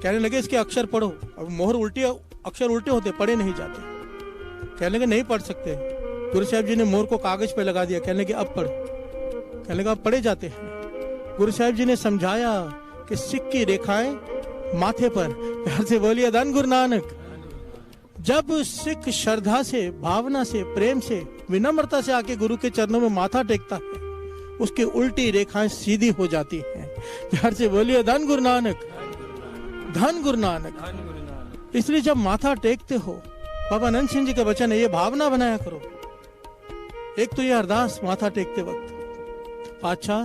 कहने लगे इसके अक्षर पढ़ो। अब मोहर उल्टी, अक्षर उल्टे होते, पढ़े नहीं जाते। कहने लगे नहीं पढ़ सकते। गुरु साहब जी ने मोहर को कागज पे लगा दिया। कहने लगे अब पढ़। कहने लगे अब पढ़े जाते हैं। गुरु साहब जी ने समझाया कि सिख की रेखाएं माथे पर। प्यार से बोलिए धन गुरु नानक। जब सिख श्रद्धा से, भावना से, प्रेम से, विनम्रता से आके गुरु के चरणों में माथा टेकता है, उसकी उल्टी रेखाएं सीधी हो जाती हैं। प्यार से बोलिए धन गुरु नानक, धन गुरु नानक। इसलिए जब माथा टेकते हो, बाबा नंद सिंह जी का वचन है, ये भावना बनाया करो। एक तो ये अरदास माथा टेकते वक्त, पातशाह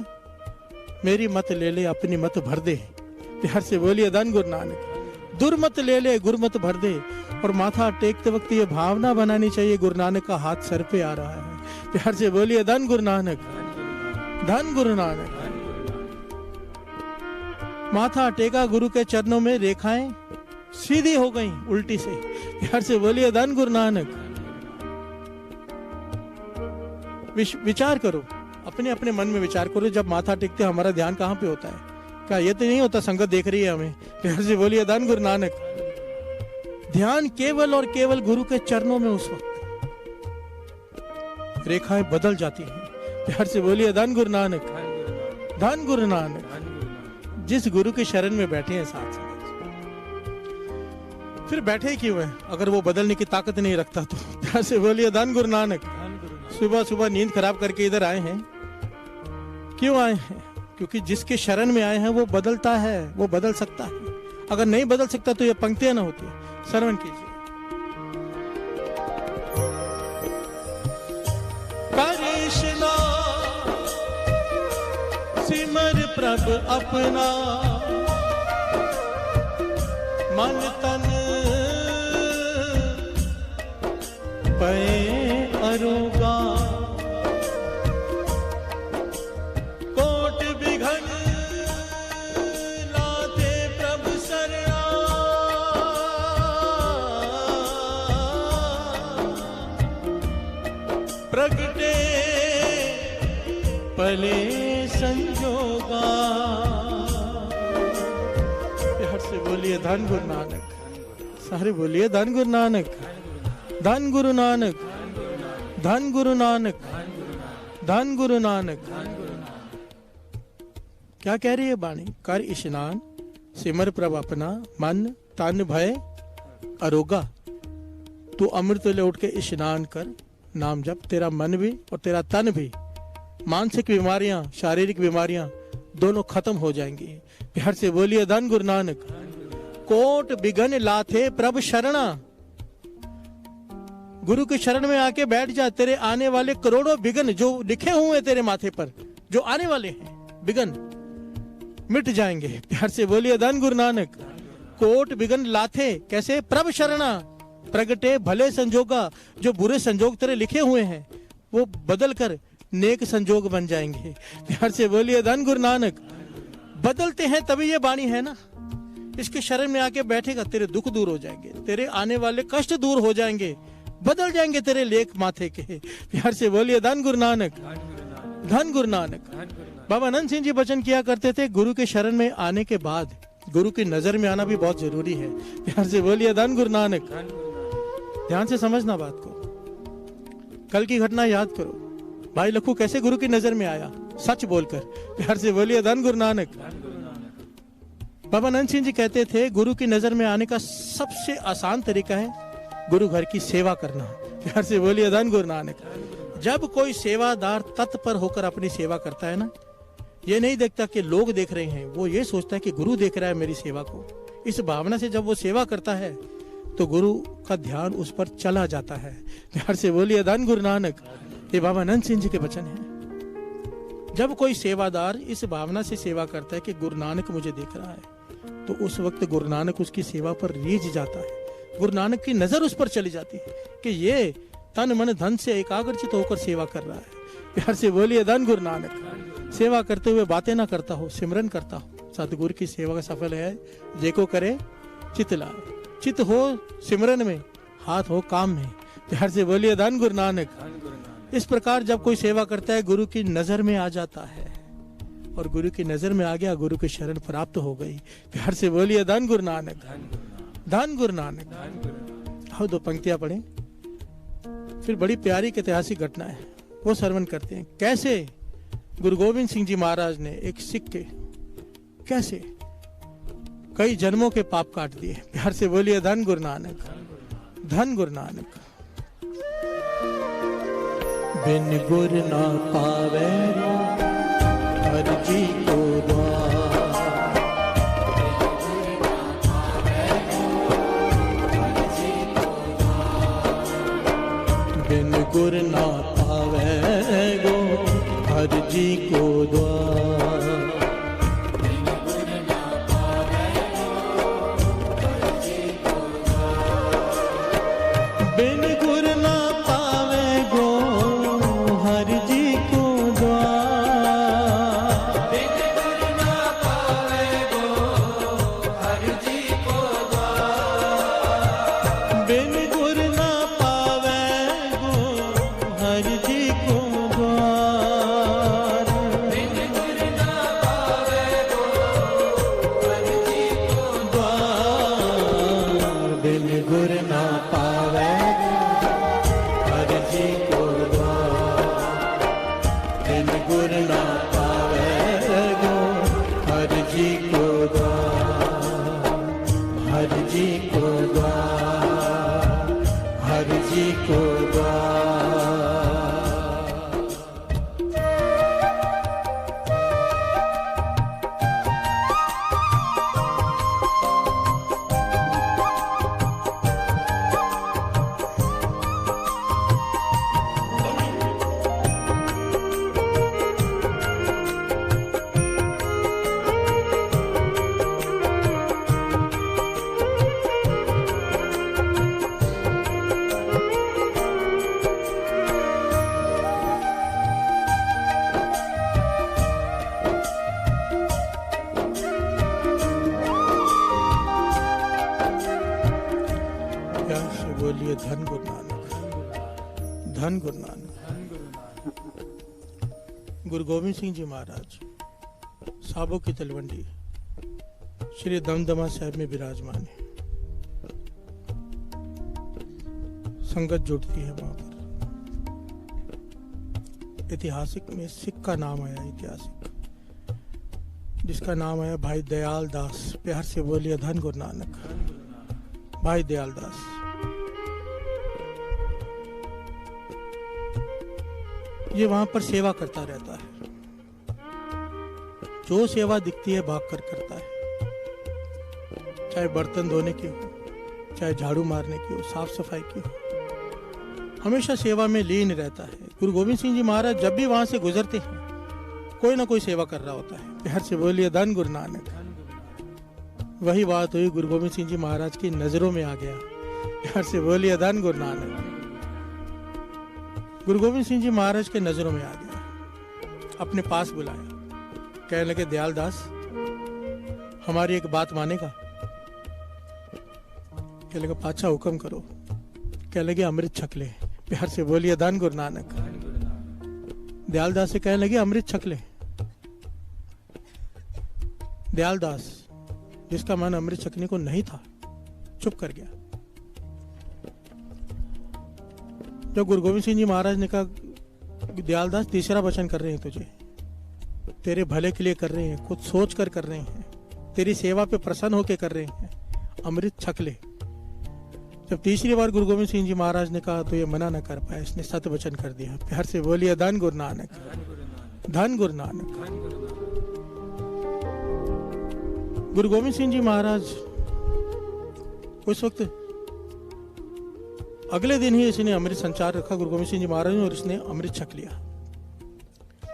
मेरी मत ले ले, अपनी मत भर दे। प्यार से बोलिए धन गुरु नानक। दुर्मत ले ले, गुरमत भर दे। और माथा टेकते वक्त ये भावना बनानी चाहिए, गुरु नानक का हाथ सर पे आ रहा है। प्यार से बोलिए धन गुरु नानक, धन गुरु नानक। माथा टेका, गुरु के चरणों में, रेखाएं सीधी हो गई उल्टी से। प्यार से बोलिए धन गुरु नानक। विचार करो, अपने अपने मन में विचार करो, जब माथा टेकते हमारा ध्यान कहाँ पे होता है? क्या ये तो नहीं होता संगत देख रही है हमें? प्यार से बोलिए धन गुरु नानक। ध्यान केवल और केवल गुरु के चरणों में। उस वक्त रेखाएं बदल जाती हैं। प्यार से बोलिए धन गुरु नानक, धन गुरु नानक। जिस गुरु के शरण में बैठे हैं साथ साथ, फिर बैठे क्यों हैं अगर वो बदलने की ताकत नहीं रखता तो? प्यार से बोलिए धन गुरु नानक। सुबह सुबह नींद खराब करके इधर आए हैं, क्यों आए हैं? क्योंकि जिसके शरण में आए हैं वो बदलता है, वो बदल सकता है। अगर नहीं बदल सकता तो ये पंक्तियां ना होती। श्रवण कीजिए। कृष्णा सिमर प्रभ अपना, मन तन पे अरोगा। कोट बिघन लाते प्रभु शरणा, प्रगटे पले संजोगा। प्यार से बोलिए धन गुरु नानक। सारे बोलिए धन गुरु नानक, धन गुरु नानक, धन गुरु नानक, धन गुरु नानक। क्या कह रही है बाणी? कर स्नान सिमर प्रभ अपना, मन तन भय अरोगा। तू अमृत ले उठ के स्नान कर, नाम जप, तेरा मन भी और तेरा तन भी, मानसिक बीमारियां, शारीरिक बीमारियां दोनों खत्म हो जाएंगी। प्यार से बोलिए धन गुरु नानक। कोट बिघन लाथे प्रभ शरणा। गुरु के शरण में आके बैठ जा, तेरे आने वाले करोड़ों बिघन जो लिखे हुए हैं तेरे माथे पर, जो आने वाले हैं बिघन, मिट जाएंगे। प्यार से बोलिए धन गुरु नानक। कोट बिघन लाथे, कैसे? प्रभ शरणा, प्रगटे भले संजोगा। जो बुरे संजोग तेरे लिखे हुए हैं वो बदल कर नेक संजोग बन जाएंगे। प्यार से बोलिए धन गुरु नानक। बदलते हैं तभी ये बाणी है ना। इसके शरण में आके बैठेगा, तेरे दुख दूर हो जाएंगे, तेरे आने वाले कष्ट दूर हो जाएंगे, बदल जाएंगे तेरे लेख माथे के। प्यार से बोलिए धन गुरु नानक, धन गुरु नानक। बाबा नंद सिंह जी वचन किया करते थे, गुरु के शरण में आने के बाद गुरु की नजर में आना भी बहुत जरूरी है। प्यार से बोलिए धन गुरु नानक। ध्यान से समझना बात को। कल की घटना याद करो, भाई लखू कैसे गुरु की नजर में आया, सच बोलकर। प्यार से बोलिए धन गुरु नानक। बाबा नंद सिंह जी कहते थे, गुरु की नजर में आने का सबसे आसान तरीका है गुरु घर की सेवा करना। प्यार से बोलिए धन गुरु नानक। जब कोई सेवादार तत्पर होकर अपनी सेवा करता है ना, ये नहीं देखता कि लोग देख रहे हैं, वो ये सोचता है कि गुरु देख रहा है मेरी सेवा को। इस भावना से जब वो सेवा करता है तो गुरु का ध्यान उस पर चला जाता है। प्यार से बोलिए धन गुरु नानक। ये बाबा नंद सिंह जी के वचन है। जब कोई सेवादार इस भावना से सेवा करता है कि गुरु नानक मुझे देख रहा है, तो उस वक्त गुरु नानक उसकी सेवा पर रीझ जाता है। गुरु नानक की नजर उस पर चली जाती है कि ये तन मन धन से एकाग्रचित होकर सेवा कर रहा है। प्यार से बोलिए धन गुरु नानक। सेवा करते हुए बातें ना करता हो, सिमरन करता हो। सतगुरु की सेवा का सफल है जेको करे चित लाभ। चित हो सिमरन में, हाथ हो काम में। प्यार से बोलिए धन गुरु नानक। इस प्रकार जब कोई सेवा करता है गुरु की नजर में आ जाता है, और गुरु की नजर में आ गया, गुरु की शरण प्राप्त हो गई। प्यार से बोलिए धन गुरु नानक, धन गुरु नानक। आओ 2 पंक्तियां पढ़ें, फिर बड़ी प्यारी ऐतिहासिक घटना है वो श्रवण करते हैं। कैसे गुरु गोविंद सिंह जी महाराज ने एक सिख के कैसे कई जन्मों के पाप काट दिए। प्यार से बोलिए धन गुरु नानक, धन गुरु नानक। बिन गुर ना पावे हर जी को द्वार, बिन गुर ना पावे गो हर जी को द्वार, बिन गुर ना पावे गो हर जी को द्वार, बिन गुर ना पावे गो हर जी को द्वार, बिन गुर ना पावे गो हर जी को द्वार, बिन गुर ना पावे गो हर जी को द्वार, बिन गुर ना पावे हर जी को द्वार, बिन गुर ना पावे गो हर जी को द्वार, हर जी को द्वार, हर जी को द्वार। प्यार से बोलिए धन गुरु नानक, धन गुरु नानक। गुरु गोविंद सिंह जी महाराज साबो की तलवंडी श्री दमदमा साहिब में विराजमान है। संगत जुड़ती है वहां पर। ऐतिहासिक में सिख का नाम आया, ऐतिहासिक जिसका नाम आया भाई दयाल दास। प्यार से बोलिए धन गुरु नानक, भाई दयाल दास। ये वहां पर सेवा करता रहता है, जो सेवा दिखती है भाग कर करता है, चाहे बर्तन धोने की हो, चाहे झाड़ू मारने की हो, साफ सफाई की हो, हमेशा सेवा में लीन रहता है। गुरु गोविंद सिंह जी महाराज जब भी वहां से गुजरते हैं कोई ना कोई सेवा कर रहा होता है। प्यार से बोलिए धन गुरु नानक। वही बात हुई, गुरु गोविंद सिंह जी महाराज की नजरों में आ गया। प्यार से बोलिए धन गुरु नानक। गुरु गोविंद सिंह जी महाराज के नजरों में आ गया, अपने पास बुलाया, कहने लगे दयाल दास हमारी एक बात मानेगा? कहने लगे पाचा हुक्म करो। कहने लगे अमृत छक ले। प्यार से बोलिए धन गुरु नानक। दयाल दास से कहने लगे अमृत छक ले। दयाल दास जिसका मन अमृत छकने को नहीं था चुप कर गया। जब गुरु गोविंद सिंह जी महाराज ने कहा दयाल दास तीसरा वचन कर रहे हैं तुझे, तेरे भले के लिए कर रहे हैं, कुछ सोच कर रहे हैं, तेरी सेवा पे प्रसन्न होकर कर रहे हैं, अमृत छक ले। जब तीसरी बार गुरु गोविंद सिंह जी महाराज ने कहा तो ये मना न कर पाया, इसने सत्य वचन कर दिया। प्यार से बोलिए धन गुरु नानक, धन गुरु नानक। गुरु गोविंद सिंह जी महाराज उस वक्त अगले दिन ही इसने अमृत संचार रखा गुरु गोविंद सिंह जी महाराज ने, और इसने अमृत छक लिया।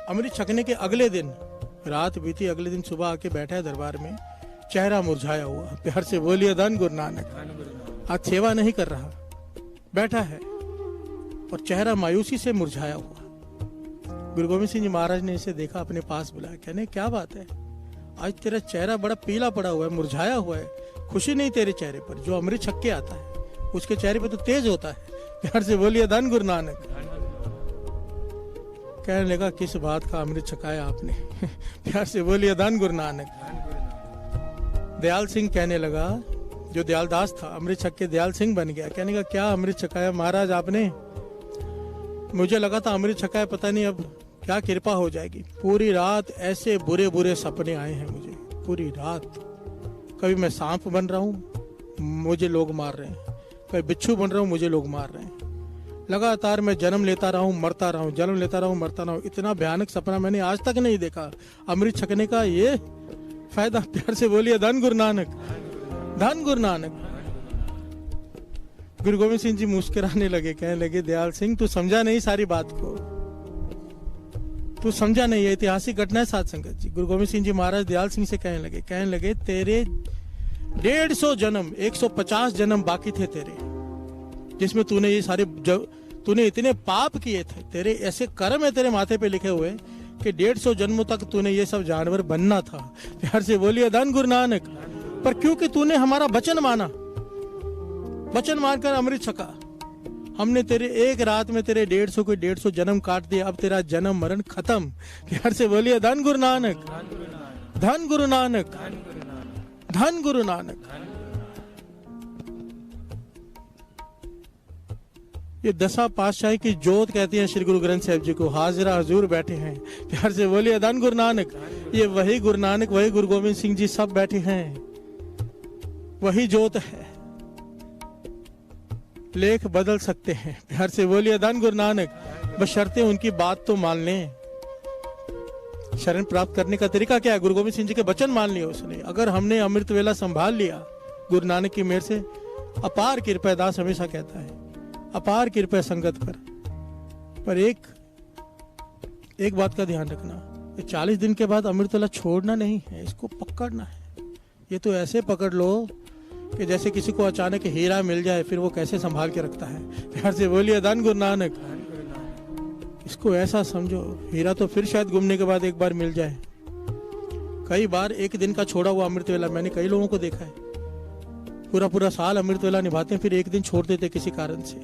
अमृत छकने के अगले दिन रात बीती, अगले दिन सुबह आके बैठा है दरबार में, चेहरा मुरझाया हुआ। प्यार से बोलिए धन गुरु नानक। आज सेवा नहीं कर रहा, बैठा है और चेहरा मायूसी से मुरझाया हुआ। गुरु गोविंद सिंह जी महाराज ने इसे देखा, अपने पास बुलाया, कहने क्या बात है, आज तेरा चेहरा बड़ा पीला पड़ा हुआ है, मुरझाया हुआ है, खुशी नहीं तेरे चेहरे पर? जो अमृत छक के आता है उसके चेहरे पर तो तेज होता है। प्यार से बोलिए धन गुरु नानक। कहने लगा किस बात का अमृत छकाया आपने? प्यार से बोलिए धन गुरु नानक। दयाल सिंह कहने लगा, जो दयालदास था अमृत छक के दयाल सिंह बन गया। कहने का क्या अमृत छकाया महाराज आपने? मुझे लगा था अमृत छकाया, पता नहीं अब क्या कृपा हो जाएगी। पूरी रात ऐसे बुरे बुरे सपने आए हैं मुझे, पूरी रात। कभी मैं सांप बन रहा हूँ, मुझे लोग मार रहे हैं, कभी बिच्छू बन रहा हूँ, मुझे लोग मार रहे हैं। लगातार मैं जन्म लेता रहा हूँ, मरता रहा हूँ, जन्म लेता रहा हूँ, मरता रहा हूँ। इतना भयानक सपना मैंने आज तक नहीं देखा। अमृत छकने का ये फायदा। प्यार से बोलिए धन गुरु नानक, धन गुरु नानक। गुरु गोविंद सिंह जी मुस्कुराने लगे, कहने लगे दयाल सिंह तू समझा नहीं सारी बात को, तू समझा नहीं, ये ऐतिहासिक घटना है साध संगत जी। गुरु गोविंद सिंह जी महाराज दयाल सिंह से कहने लगे तेरे 150 जन्म 150 जन्म बाकी थे तेरे, जिसमें तूने ये सारे तूने इतने पाप किए थे, तेरे ऐसे कर्म है तेरे माथे पे लिखे हुए कि 150 जन्मों तक तूने ये सब जानवर बनना था। प्यार से बोलिए धन गुरु नानक। पर क्योंकि तूने हमारा वचन माना, वचन मानकर अमृत छका, हमने तेरे एक रात में तेरे 150 के 150 जन्म काट दिए। अब तेरा जन्म मरण खत्म। प्यार से बोलिए धन गुरु नानक, धन गुरु नानक, धन गुरु नानक। ये दशा पातशाही की जोत कहती है श्री गुरु ग्रंथ साहिब जी को। हाजिरा हजूर बैठे हैं। प्यार से बोलिए धन गुरु नानक। ये वही गुरु नानक, वही गुरु गोविंद सिंह जी सब बैठे हैं, वही जोत है। लेख बदल सकते हैं। प्यार से बोलिए धन गुरु नानक, बशर्ते उनकी बात तो मान लें। शरण प्राप्त करने का तरीका क्या है? गुरु गोविंद सिंह जी के वचन मान लिया उसने। अगर हमने अमृत वेला संभाल लिया गुरु नानक की मेहर से, अपार कृपा, दास हमेशा कहता है अपार कृपा संगत पर एक बात का ध्यान रखना, 40 दिन के बाद अमृत वेला छोड़ना नहीं है, इसको पकड़ना है। ये तो ऐसे पकड़ लो कि जैसे किसी को अचानक हीरा मिल जाए, फिर वो कैसे संभाल के रखता है। प्यार से बोलिए धन गुरु नानक। इसको ऐसा समझो, हीरा तो फिर शायद घूमने के बाद एक बार मिल जाए। कई बार एक दिन का छोड़ा हुआ अमृत वेला मैंने कई लोगों को देखा है, पूरा साल अमृत वेला निभाते हैं, फिर एक दिन छोड़ देते किसी कारण से।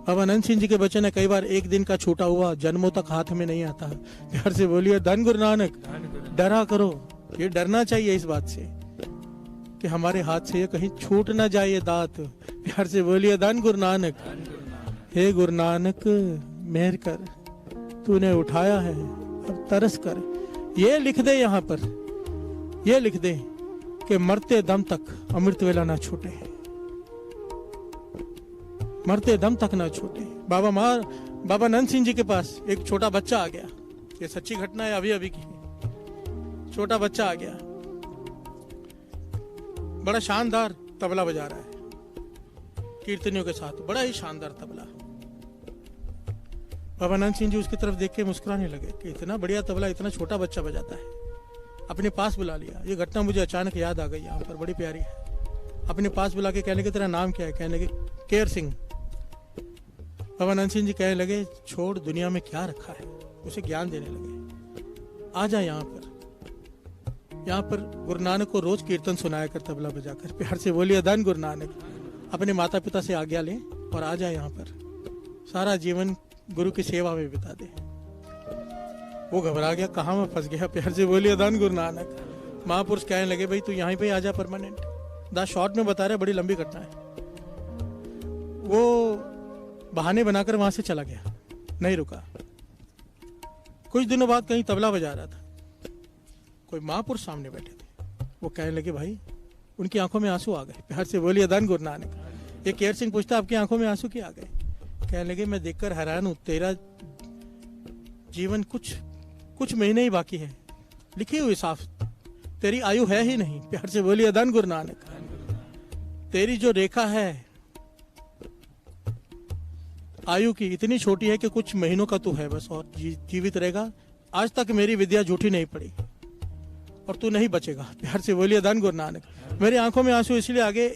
बाबा आनंद सिंह जी के वचन है, कई बार एक दिन का छूटा हुआ जन्मों तक हाथ में नहीं आता। प्यार से बोलिए धन गुरु नानक। डरा करो, ये डरना चाहिए इस बात से कि हमारे हाथ से ये कहीं छूट ना जाए ये दात। प्यार से बोलिए धन गुरु नानक। हे गुरु नानक मेहर कर, तूने उठाया है अब तरस कर। ये लिख दे यहाँ पर, ये लिख दे कि मरते दम तक अमृत वेला ना छूटे, मरते दम तक ना छूटे। बाबा नंद सिंह जी के पास एक छोटा बच्चा आ गया, ये सच्ची घटना है अभी अभी की। छोटा बच्चा आ गया, बड़ा शानदार तबला बजा रहा है कीर्तनियों के साथ, बड़ा ही शानदार तबला। बाबा नंद सिंह जी उसकी तरफ देख के मुस्कुराने लगे कि इतना बढ़िया तबला इतना छोटा बच्चा बजाता है। अपने पास बुला लिया। ये घटना मुझे अचानक याद आ गई यहाँ पर, बड़ी प्यारी है। अपने पास बुला के कहने के तेरा नाम क्या है? कहने के केयर सिंह। बाबा नंद सिंह जी कहने लगे छोड़, दुनिया में क्या रखा है, उसे ज्ञान देने लगे। आ जा यहाँ पर गुरु नानक को रोज कीर्तन सुनाया कर तबला बजाकर। प्यार से बोलिए धन गुरु नानक। अपने माता पिता से आज्ञा ले और आ जा यहाँ पर, सारा जीवन गुरु की सेवा में बिता दे। वो घबरा गया, कहाँ मैं फंस गया। प्यार से बोलिए धन गुरु नानक। महापुरुष कहने लगे भाई तू यहीं पे आ जा परमानेंट। दास शॉर्ट में बता रहे, बड़ी लंबी घटना है। वो बहाने बनाकर वहां से चला गया, नहीं रुका। कुछ दिनों बाद कहीं तबला बजा रहा था, कोई महापुरुष सामने बैठे थे। वो कहने लगे भाई, उनकी आंखों में आंसू आ गए। प्यार से बोलिए धन गुरु नानक। ये केयर सिंह पूछता आपकी आंखों में आंसू क्यों आ गए? कहने लगे मैं देखकर हैरान हूं, तेरा जीवन कुछ महीने ही बाकी है, लिखी हुई साफ, तेरी आयु है ही नहीं। प्यार से बोलिए धन गुरु नानक। तेरी जो रेखा है आयु की इतनी छोटी है कि कुछ महीनों का तू है बस, और जीवित रहेगा। आज तक मेरी विद्या झूठी नहीं पड़ी और तू नहीं बचेगा। प्यार से बोलिए धन गुरु नानक। मेरी आंखों में आंसू इसलिए आ गए,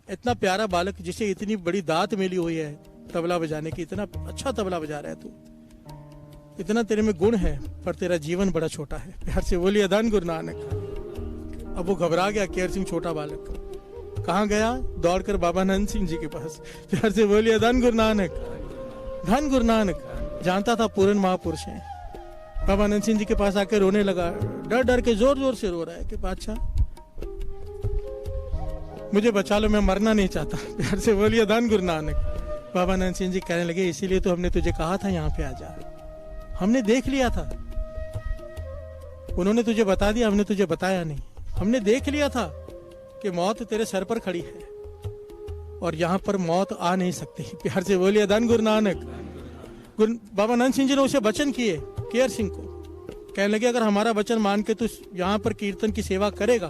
इतना प्यारा बालक जिसे इतनी बड़ी दात मिली हुई है तबला बजाने की, इतना अच्छा तबला बजा रहा है तू, इतना तेरे में गुण है, पर तेरा जीवन बड़ा छोटा है। प्यार से बोलिए धन गुरु नानक। अब वो घबरा गया केयर सिंह, छोटा बालक। कहाँ गया? दौड़कर बाबा नंद सिंह जी के पास। प्यार से बोलिए धन गुरु नानक, धन गुरु नानक। जानता था पूर्ण महापुरुष हैं। बाबा आनंद सिंह जी के पास आके रोने लगा, डर डर के जोर जोर से रो रहा है कि बादशाह मुझे बचा लो, मैं मरना नहीं चाहता। प्यार से बोलिए धन गुरु नानक। बाबा आनंद सिंह जी कहने लगे, इसीलिए तो हमने तुझे कहा था यहाँ पे आ जा, हमने देख लिया था। उन्होंने तुझे बता दिया, हमने तुझे बताया नहीं। हमने देख लिया था कि मौत तेरे सर पर खड़ी है और यहाँ पर मौत आ नहीं सकती। प्यार से बोलिए धन गुरु नानक। बाबा आनंद सिंह जी ने उसे वचन किए केयर सिंह को, कहने लगे अगर हमारा वचन मान के तू यहाँ पर कीर्तन की सेवा करेगा,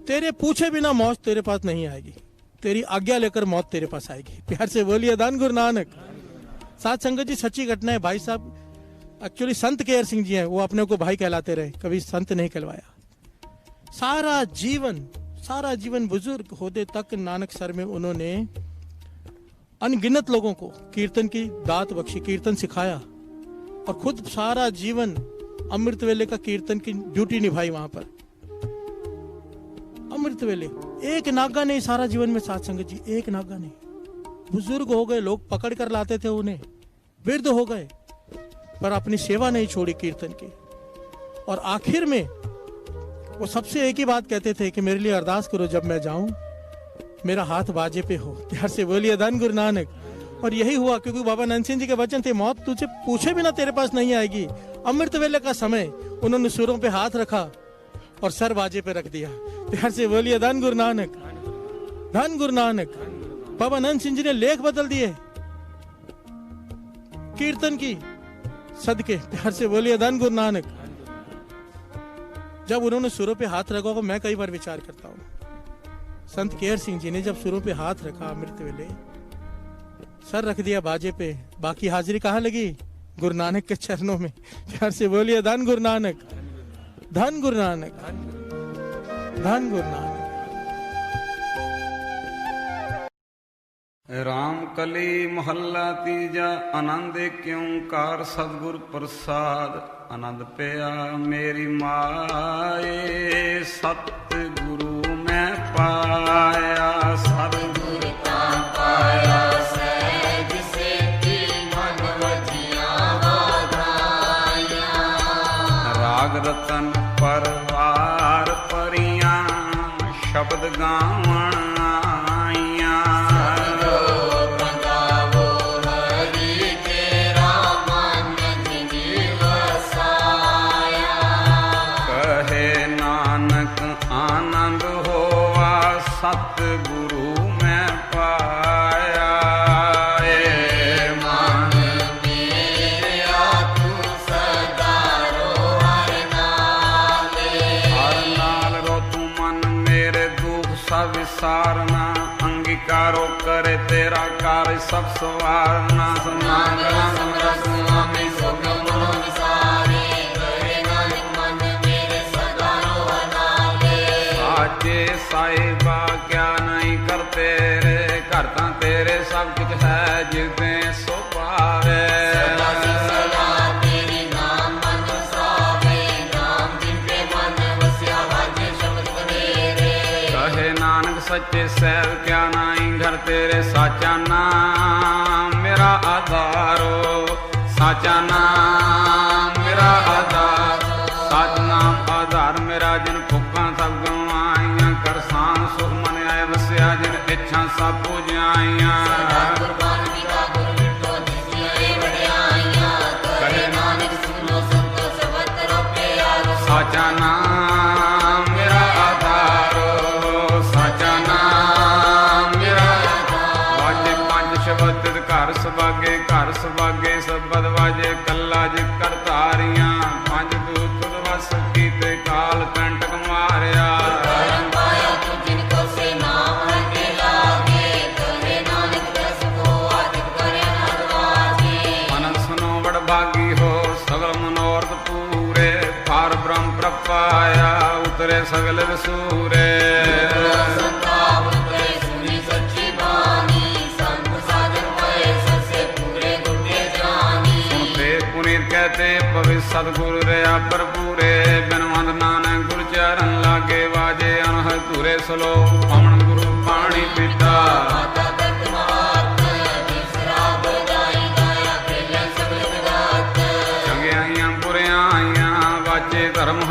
तेरे पूछे बिना मौत तेरे पास नहीं आएगी, तेरी आज्ञा लेकर मौत तेरे पास आएगी। प्यार से बोलिए धन गुरु नानक। साथ संगत जी, सच्ची घटना है। भाई साहब एक्चुअली संत केयर सिंह जी हैं, वो अपने को भाई कहलाते रहे, कभी संत नहीं कहलवाया। सारा जीवन बुजुर्ग होते तक नानक सर में उन्होंने अनगिनत लोगों को कीर्तन की दात बख्शी, कीर्तन सिखाया और खुद सारा जीवन अमृत वेले का कीर्तन की ड्यूटी निभाई वहां पर। अमृत वेले एक नागा नहीं सारा जीवन में, साथ संगत जी एक नागा नहीं। बुजुर्ग हो गए, लोग पकड़ कर लाते थे उन्हें, वृद्ध हो गए, पर अपनी सेवा नहीं छोड़ी कीर्तन की। और आखिर में वो सबसे एक ही बात कहते थे कि मेरे लिए अरदास करो, जब मैं जाऊं मेरा हाथ बाजे पे हो। प्यार से बोलिए धन गुरु नानक। और यही हुआ, क्योंकि बाबा आनंद सिंह जी के वचन थे, मौत तुझे पूछे बिना तेरे पास नहीं आएगी। अमृत वेले का समय उन्होंने सुरों पे हाथ रखा और सर बाजे पे रख दिया। प्यार से बोलिए धन गुरु नानक, धन गुरु नानक। बाबा आनंद सिंह जी ने लेख बदल दिए कीर्तन की सदके। प्यार से बोलिए धन गुरु नानक। जब उन्होंने सुरों पे हाथ रखा, मैं कई बार विचार करता हूँ, संत केयर सिंह जी ने जब सुरों पे हाथ रखा, अमृत वेले सर रख दिया बाजे पे, बाकी हाजिरी कहाँ लगी? गुरु नानक के चरणों में। प्यार से बोलिए धन गुरु नानक, धन गुरु नानक, धन गुरु नानक। राम कली महल्ला तीजा, आनंद क्यों कार सतगुर प्रसाद। आनंद पिया मेरी माए, सतगुरु मैं पाया, सतगुरु का पाया सहज सेठी मन वजिया वाधाया। राग रतन परवार परियां, शब्द गावण आइयां। आनंद होवा सतगुरु मैं पाया। मन मेरा तू सदा रो हर नाल रो तू मन मेरे दुख सब विसारना। अंगीकारो करे तेरा कार्य सब सवारना। समागला समरस स्वामी सुख मनो विसारे, साचे साहिबा क्या नहीं करते रे, करता तेरे सब कुछ है जिसने सो पावे। तेरी नाम मन सावे, नाम जिनके मन वस्या वाजे शब्द बनेरे। कहे नानक सच्चे सैव क्या नहीं घर तेरे, साचा नाम मेरा आधारो, साचा नाम मेरा आधार। साच नाम आधार मेरा, जिन फुका सब गवाइया। कर शान सुख मन आए वस्या, जिन इच्छा सब पूजाइया। साचा नाम मेरा आधारो, साचा नाम मेरा वाजे। पंज शब्द घर सभागे, घर सभागे शब्द वाजे। कल्ला जी कर तारियां, पंज दूत वस कीते काल कंटक मारिया। मन सुनो बड़ भागी हो, सगल मनोरथ पूरे। पार ब्रह्म प्रपाया, उतरे सगल विसूरे। कहते पवित्र सतगुरु रया भरपूरे। बिनवंत नानक गुरु चरण लागे, वाजे अनहद तुरे सलो। पवन गुरु पानी पीता, सुनते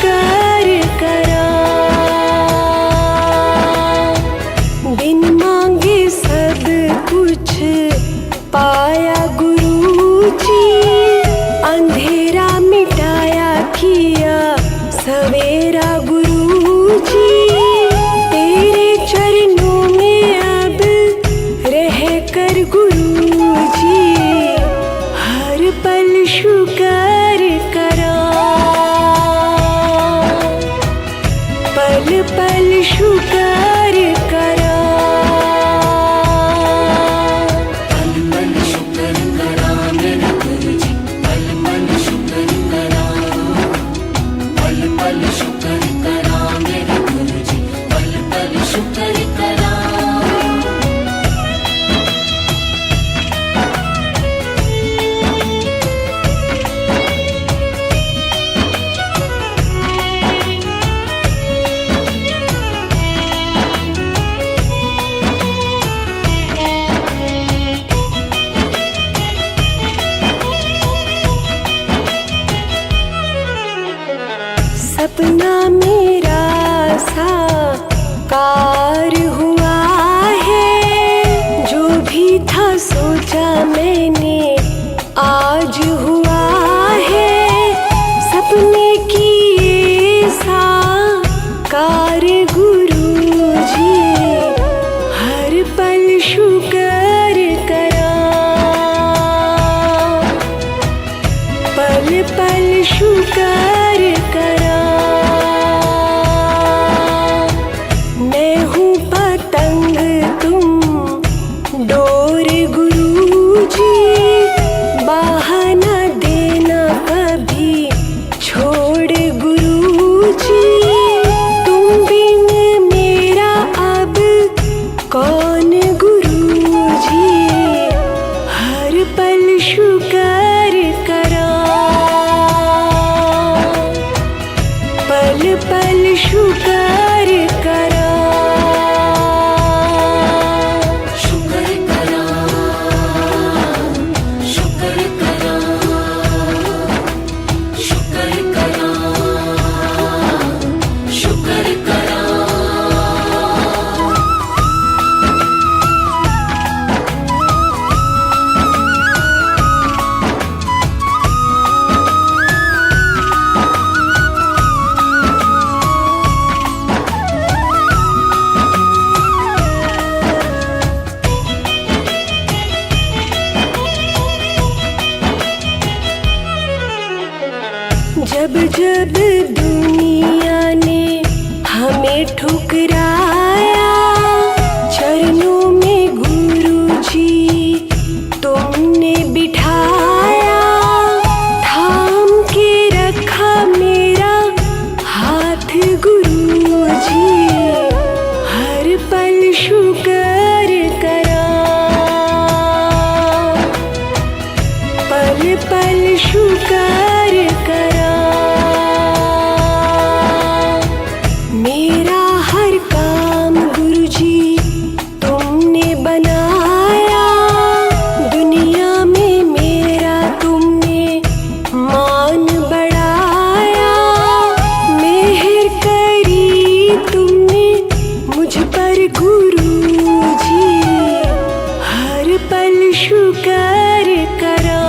शुक्र करा। बिन मांगे सब कुछ पाया गुरु जी, अंधेरा मिटाया किया सवेरा गुरु जी। तेरे चरणों में अब रह कर गुरु जी, हर पल शुक्र करा। पल पल शुक्र करा। पल पल शुक्र करा मेरे गुरु जी, पल पल शुक्र करा। पल पल शुक्र करा मेरे गुरु जी, पल पल शुक्र करा। सपना मेरा साकार हुआ है, जो भी था सोचा मैंने आज हुआ है। सपने किए साकार गुरु जी, हर पल शुक्र करा। पल पल शुक्र करा। मैं हूँ पतंग तुम डोर गुरु जी, बहाना देना कभी छोड़ गुरु जी। तुम बिन मेरा अब कौन गुरु जी, हर पल शुक्र करा। पल पल शुक्र करा। शुक्र करा, शुक्र करा, शुक्र करा, शुक्र करा। जब जब दुनिया ने हमें ठुकराया, चरणों में गुरु जी तुमने बिठाया। थाम के रखा मेरा हाथ गुरु जी, हर पल शुक्र करा। पल पल शुक्र करा। मेरा हर काम गुरु जी तुमने बनाया। दुनिया में मेरा तुमने मान बढ़ाया। मेहर करी तुमने मुझ पर गुरु जी, हर पल शुक्र करा।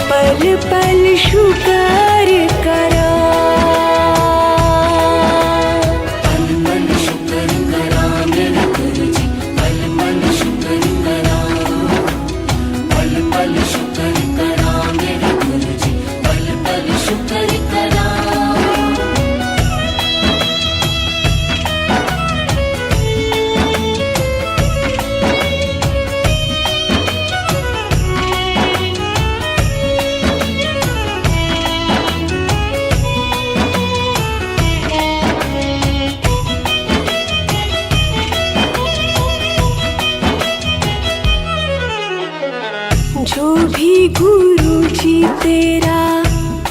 पल पल शुक्र करा। पल पल शुक्र करा मेरे गुरु जी, पल पल शुक्र करा। पल पल शुक्र करा मेरे गुरु जी, पल पल शुक्र करा। जो भी गुरु जी तेरा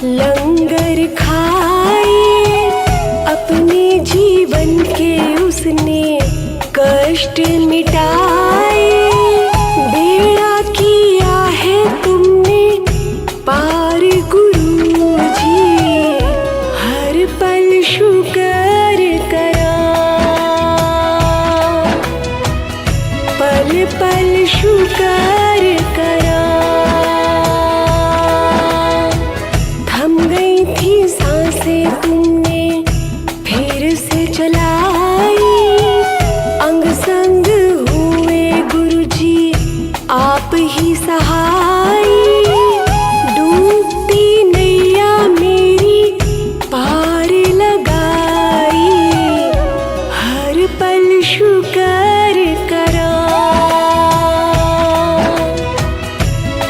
लंगर खाए, अपने जीवन के उसने कष्ट मिटाए। बेड़ा किया है तुमने पार गुरु शुक्र करा। थम गई थी सांसें तुमने फिर से चलाई, अंग संग हुए गुरुजी आप ही सहाय। डूबती नैया मेरी पार लगाई, हर पल शुक्र करा।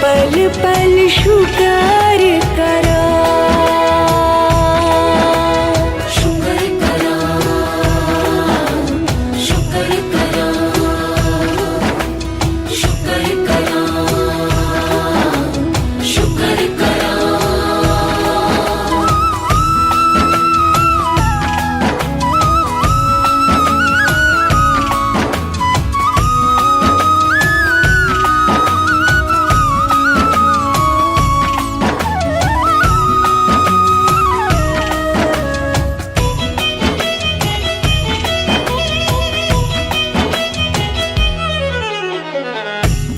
पल पल शुक्र करा। शुक्र करा, शुक्र करा, शुक्र करा, शुक्र करा।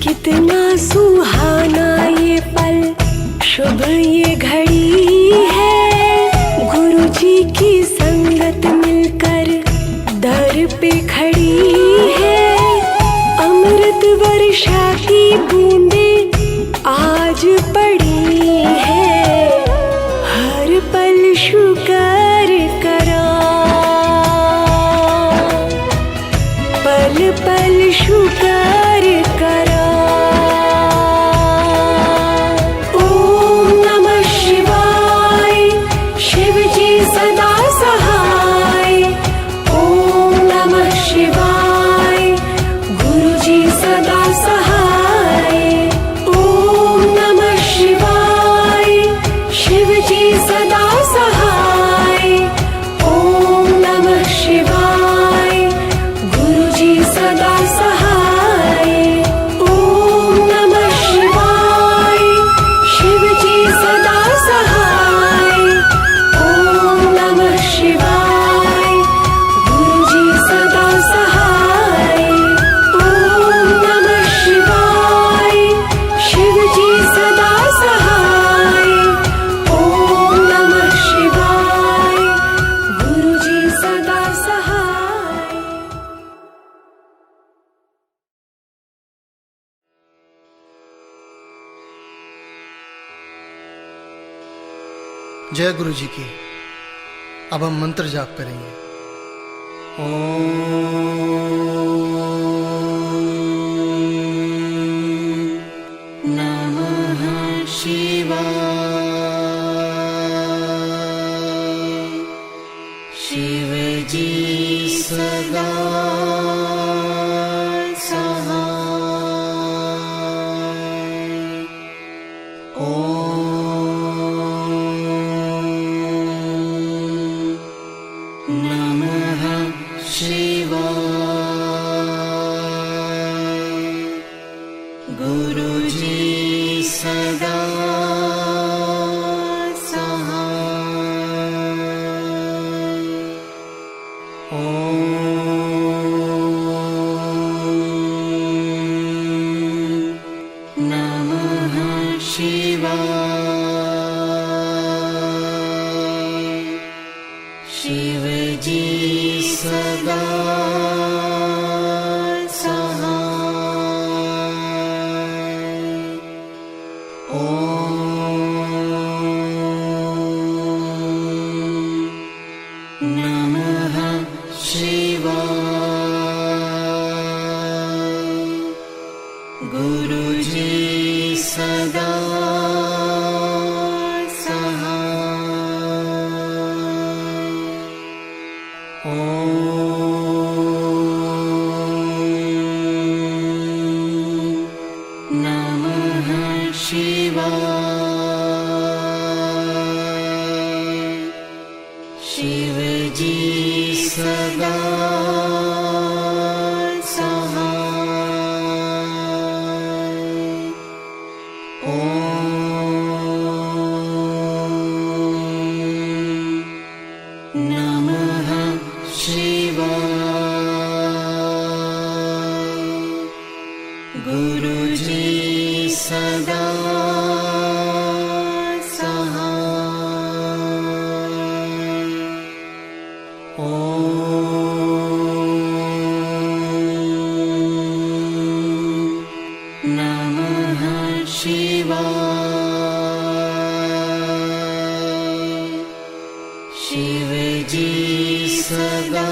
कितना सुहाना ये पल, शुभ ये घड़ी है। गुरुजी की संगत मिलकर दर पे खड़ी है। अमृत वर्षा की बूंदें आज पड़ी है, हर पल शुक्र करा। पल पल शुक्र करा। ओम नमः शिवाय, शिव जी सदा सहाय। ओम नमः शिवाय, गुरु जी सदा सहाय। ओम नमः शिवाय, शिव जी सदा सहाय। ओम नमः शिवाय, गुरु जी सदा सहाय। ओम नमः शिवाय, शिव जी सदा सहाय। ओम नमः शिवाय, गुरु जी सदा सहाय। ओम नमः शिवाय, शिव जी सदा सहाय। ओम नमः शिवाय, गुरु जी सदा सहाय। जय गुरु जी की। अब हम मंत्र जाप करेंगे। नमः शिवाय। शिव जी सदा शिव जी सदा सहाय। ओम नमः शिवाय। गुरु जी सदा शिव जी सदा सहाय। ओम नमः शिवाय। गुरु जी सदा सहाय। ओम नमः शिवाय। शिव जी सदा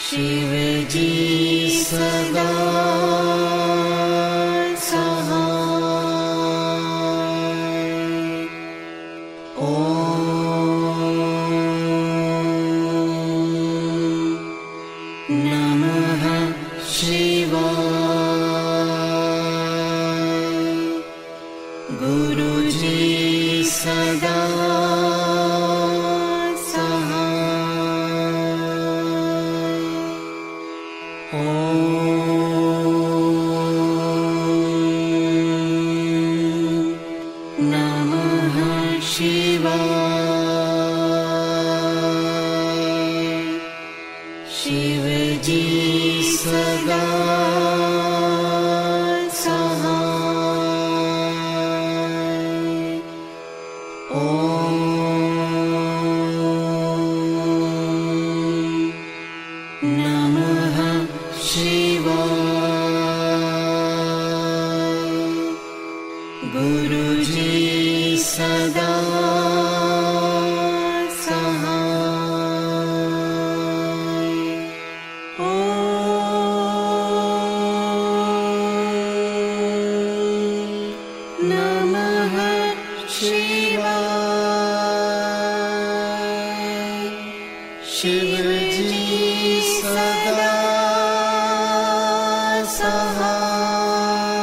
शिव जी सदा सहाय। ओम नमः शिवाय। गुरु जी सदा शिव जी सदा सहाय। ओम नमः शिवाय। गुरु जी सदा शिव जी सदा सहाय।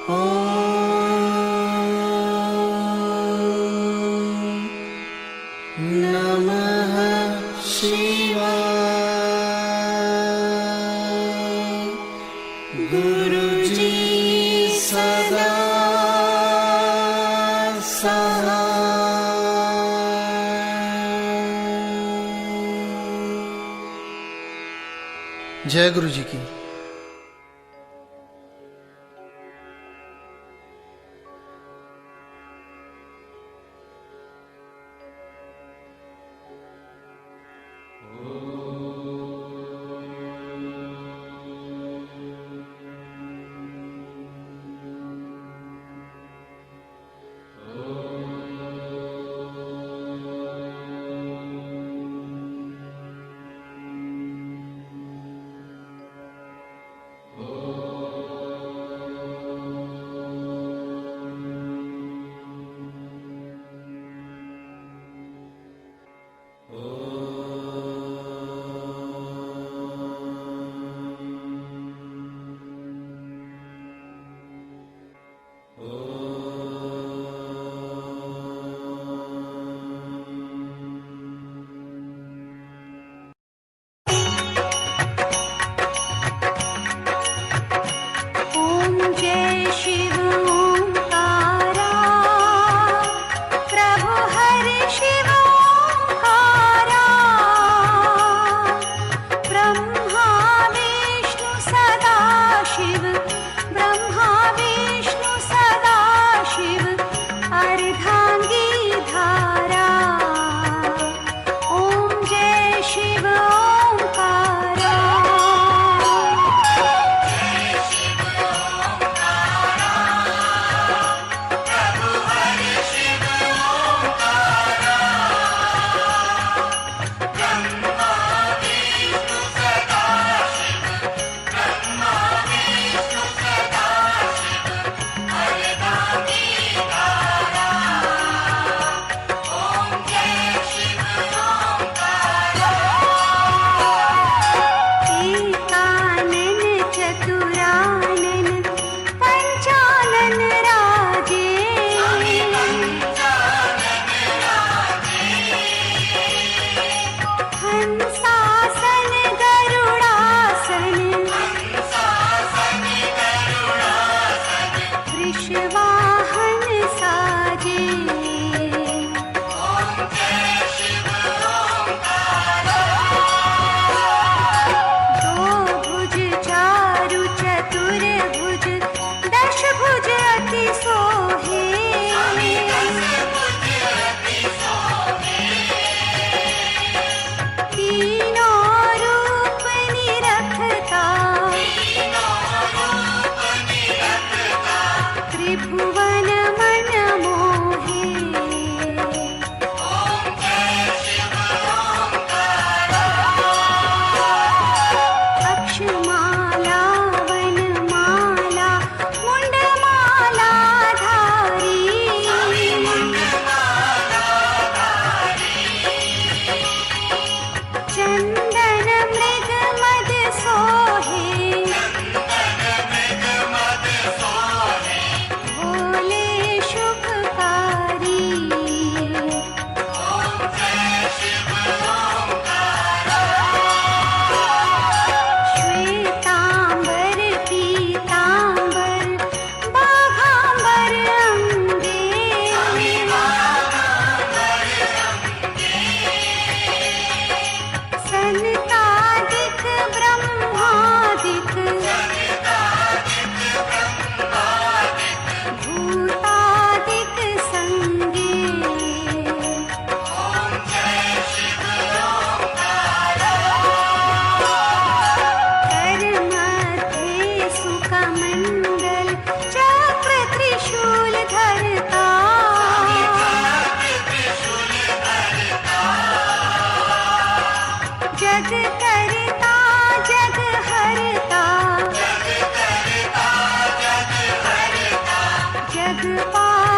ओम नमः शिवाय। गुरु जी सदा जय गुरु जी की।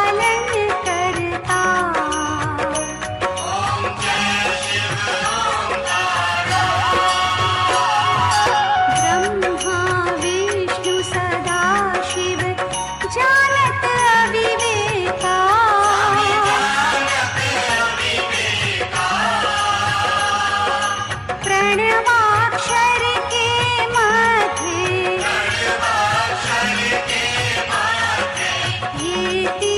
पालन करता। ब्रह्मा विष्णु सदा शिव जानत अविवेका। प्रणवाक्षर के माथे ये